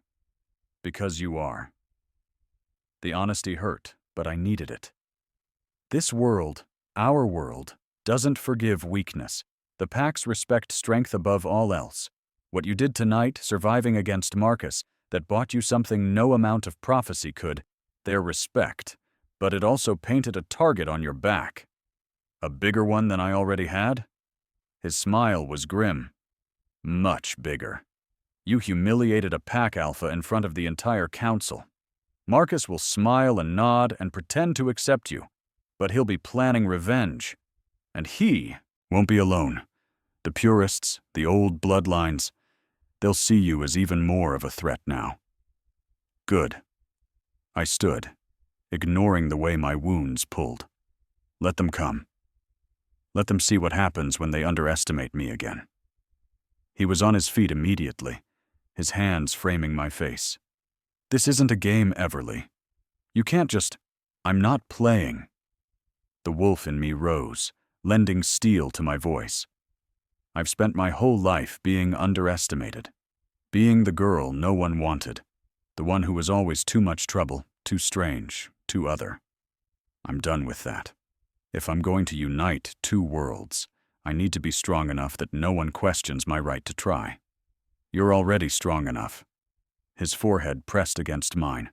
"Because you are." The honesty hurt, but I needed it. This world, our world, doesn't forgive weakness. The packs respect strength above all else. What you did tonight, surviving against Marcus, that bought you something no amount of prophecy could, their respect, but it also painted a target on your back. A bigger one than I already had? His smile was grim. Much bigger. You humiliated a pack alpha in front of the entire council. Marcus will smile and nod and pretend to accept you, but he'll be planning revenge. And he won't be alone. The purists, the old bloodlines, they'll see you as even more of a threat now. Good. I stood, ignoring the way my wounds pulled. Let them come. Let them see what happens when they underestimate me again. He was on his feet immediately, his hands framing my face. "This isn't a game, Everly. You can't just—" "I'm not playing." The wolf in me rose, lending steel to my voice. I've spent my whole life being underestimated, being the girl no one wanted, the one who was always too much trouble, too strange, too other. I'm done with that. If I'm going to unite two worlds, I need to be strong enough that no one questions my right to try. You're already strong enough. His forehead pressed against mine.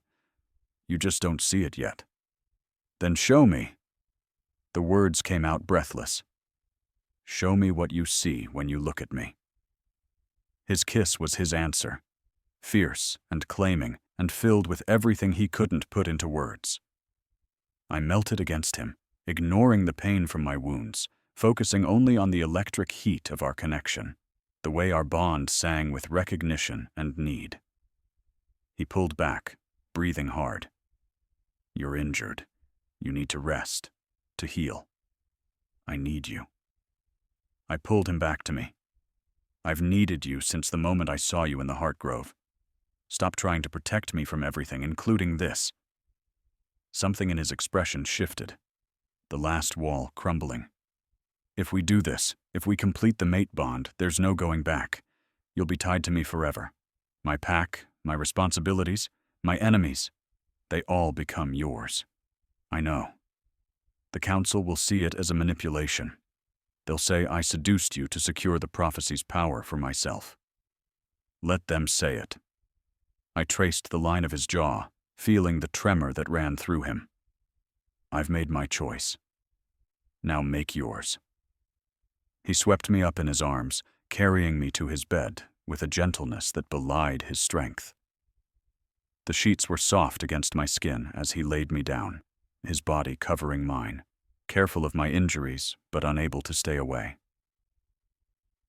You just don't see it yet. Then show me. The words came out breathless. Show me what you see when you look at me. His kiss was his answer, fierce and claiming and filled with everything he couldn't put into words. I melted against him, ignoring the pain from my wounds, focusing only on the electric heat of our connection, the way our bond sang with recognition and need. He pulled back, breathing hard. You're injured. You need to rest, to heal. I need you. I pulled him back to me. I've needed you since the moment I saw you in the Heart Grove. Stop trying to protect me from everything, including this. Something in his expression shifted, the last wall crumbling. If we do this, if we complete the mate bond, there's no going back. You'll be tied to me forever. My pack, my responsibilities, my enemies, they all become yours. I know. The council will see it as a manipulation. They'll say I seduced you to secure the prophecy's power for myself. Let them say it. I traced the line of his jaw, feeling the tremor that ran through him. I've made my choice. Now make yours. He swept me up in his arms, carrying me to his bed with a gentleness that belied his strength. The sheets were soft against my skin as he laid me down, his body covering mine, careful of my injuries but unable to stay away.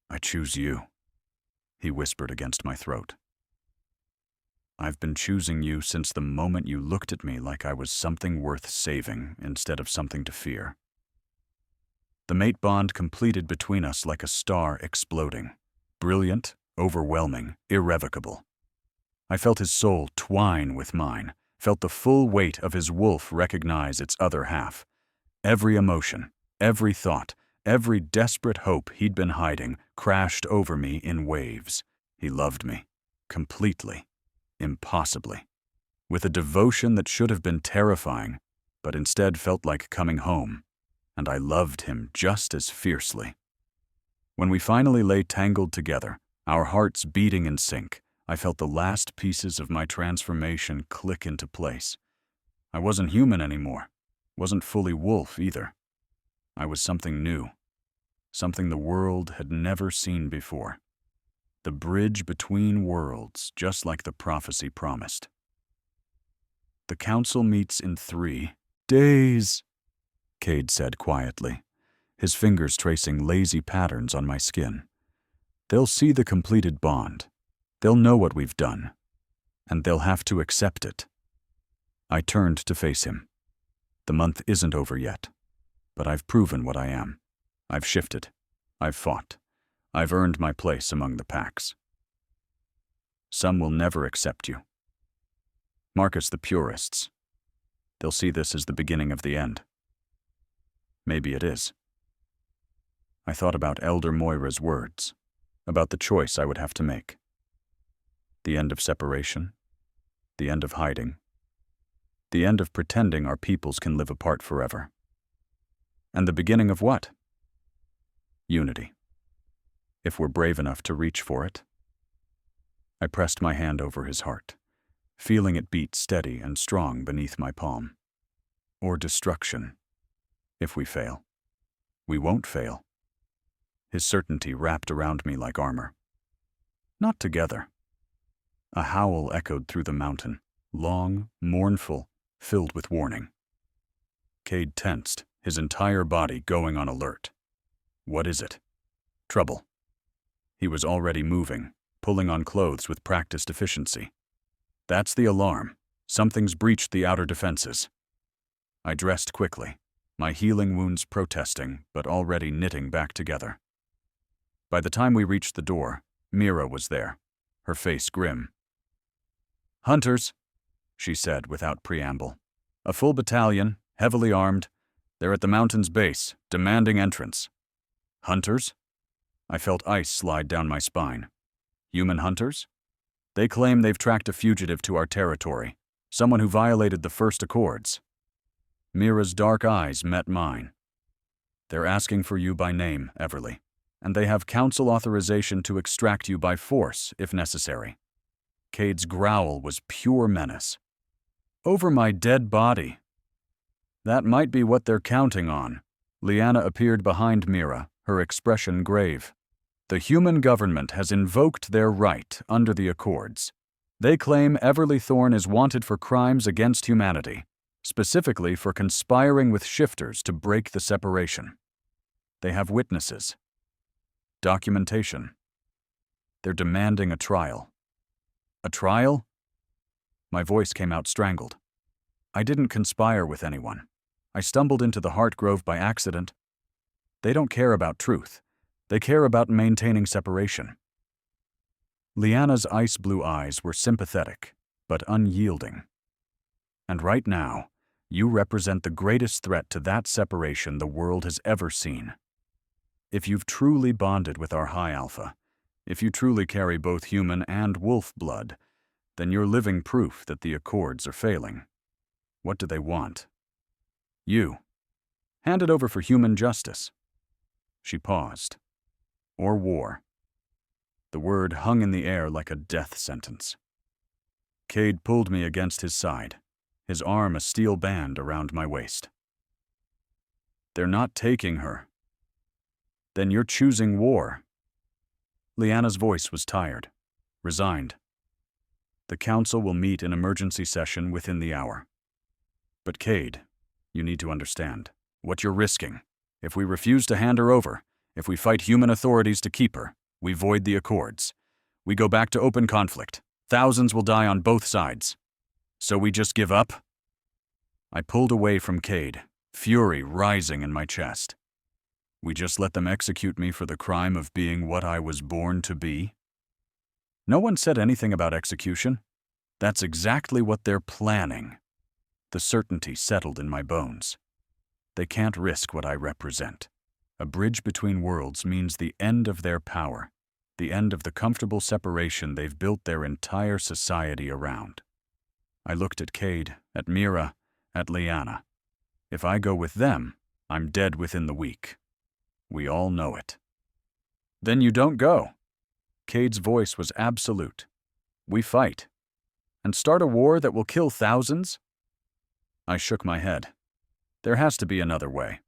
I choose you, he whispered against my throat. I've been choosing you since the moment you looked at me like I was something worth saving instead of something to fear. The mate bond completed between us like a star exploding, brilliant, overwhelming, irrevocable. I felt his soul twine with mine, felt the full weight of his wolf recognize its other half. Every emotion, every thought, every desperate hope he'd been hiding crashed over me in waves. He loved me, completely, impossibly, with a devotion that should have been terrifying, but instead felt like coming home, and I loved him just as fiercely. When we finally lay tangled together, our hearts beating in sync, I felt the last pieces of my transformation click into place. I wasn't human anymore, wasn't fully wolf either. I was something new, something the world had never seen before. The bridge between worlds, just like the prophecy promised. The council meets in 3 days, Cade said quietly, his fingers tracing lazy patterns on my skin. They'll see the completed bond. They'll know what we've done, and they'll have to accept it. I turned to face him. The month isn't over yet, but I've proven what I am. I've shifted. I've fought. I've earned my place among the packs. Some will never accept you. Marcus, the purists. They'll see this as the beginning of the end. Maybe it is. I thought about Elder Moira's words, about the choice I would have to make. The end of separation, the end of hiding, the end of pretending our peoples can live apart forever. And the beginning of what? Unity. If we're brave enough to reach for it. I pressed my hand over his heart, feeling it beat steady and strong beneath my palm. Or destruction. If we fail. We won't fail. His certainty wrapped around me like armor. Not together. A howl echoed through the mountain, long, mournful, filled with warning. Cade tensed, his entire body going on alert. What is it? Trouble. He was already moving, pulling on clothes with practiced efficiency. That's the alarm. Something's breached the outer defenses. I dressed quickly, my healing wounds protesting, but already knitting back together. By the time we reached the door, Mira was there, her face grim. "Hunters," she said without preamble. "A full battalion, heavily armed. They're at the mountain's base, demanding entrance." Hunters? I felt ice slide down my spine. Human hunters? They claim they've tracked a fugitive to our territory, someone who violated the first accords. Mira's dark eyes met mine. They're asking for you by name, Everly, and they have council authorization to extract you by force if necessary. Cade's growl was pure menace. Over my dead body. That might be what they're counting on. Liana appeared behind Mira, her expression grave. The human government has invoked their right under the Accords. They claim Everly Thorne is wanted for crimes against humanity, specifically for conspiring with shifters to break the separation. They have witnesses. Documentation. They're demanding a trial. A trial? My voice came out strangled. I didn't conspire with anyone. I stumbled into the Heart Grove by accident. They don't care about truth. They care about maintaining separation. Liana's ice blue eyes were sympathetic, but unyielding. And right now, you represent the greatest threat to that separation the world has ever seen. If you've truly bonded with our High Alpha, if you truly carry both human and wolf blood, then you're living proof that the Accords are failing. What do they want? You. Hand it over for human justice. She paused. Or war. The word hung in the air like a death sentence. Cade pulled me against his side, his arm a steel band around my waist. They're not taking her. Then you're choosing war. Liana's voice was tired, resigned. The council will meet in emergency session within the hour. But Cade, you need to understand what you're risking. If we refuse to hand her over, if we fight human authorities to keep her, we void the Accords. We go back to open conflict. Thousands will die on both sides. So we just give up? I pulled away from Cade, fury rising in my chest. We just let them execute me for the crime of being what I was born to be? No one said anything about execution. That's exactly what they're planning. The certainty settled in my bones. They can't risk what I represent. A bridge between worlds means the end of their power, the end of the comfortable separation they've built their entire society around. I looked at Cade, at Mira, at Liana. If I go with them, I'm dead within the week. We all know it." "Then you don't go." Cade's voice was absolute. "We fight. And start a war that will kill thousands?" I shook my head. "There has to be another way."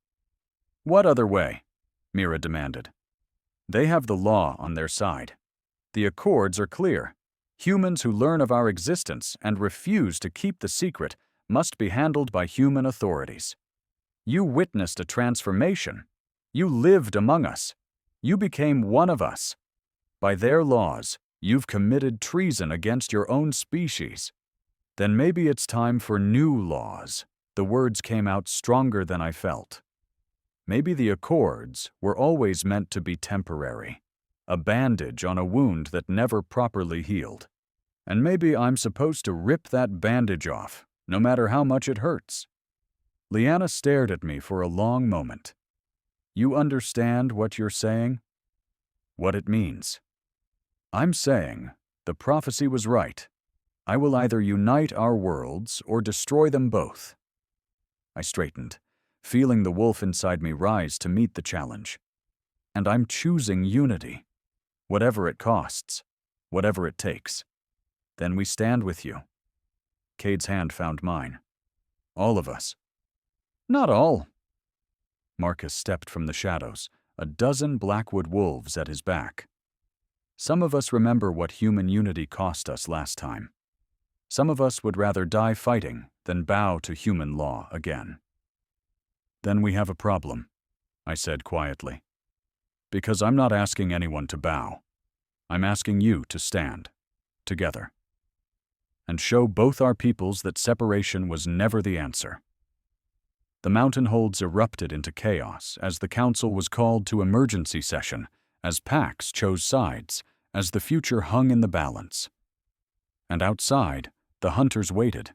"What other way?" Mira demanded. "They have the law on their side. The accords are clear. Humans who learn of our existence and refuse to keep the secret must be handled by human authorities. You witnessed a transformation. You lived among us. You became one of us. By their laws, you've committed treason against your own species. Then maybe it's time for new laws." The words came out stronger than I felt. Maybe the accords were always meant to be temporary, a bandage on a wound that never properly healed. And maybe I'm supposed to rip that bandage off, no matter how much it hurts. Liana stared at me for a long moment. "You understand what you're saying?" "What it means?" "I'm saying the prophecy was right. I will either unite our worlds or destroy them both." I straightened, feeling the wolf inside me rise to meet the challenge. "And I'm choosing unity. Whatever it costs, whatever it takes. Then we stand with you." Cade's hand found mine. "All of us." "Not all." Marcus stepped from the shadows, a dozen Blackwood wolves at his back. "Some of us remember what human unity cost us last time. Some of us would rather die fighting than bow to human law again." "Then we have a problem," I said quietly. "Because I'm not asking anyone to bow. I'm asking you to stand, together, and show both our peoples that separation was never the answer." The mountain holds erupted into chaos as the council was called to emergency session, as packs chose sides, as the future hung in the balance. And outside, the hunters waited,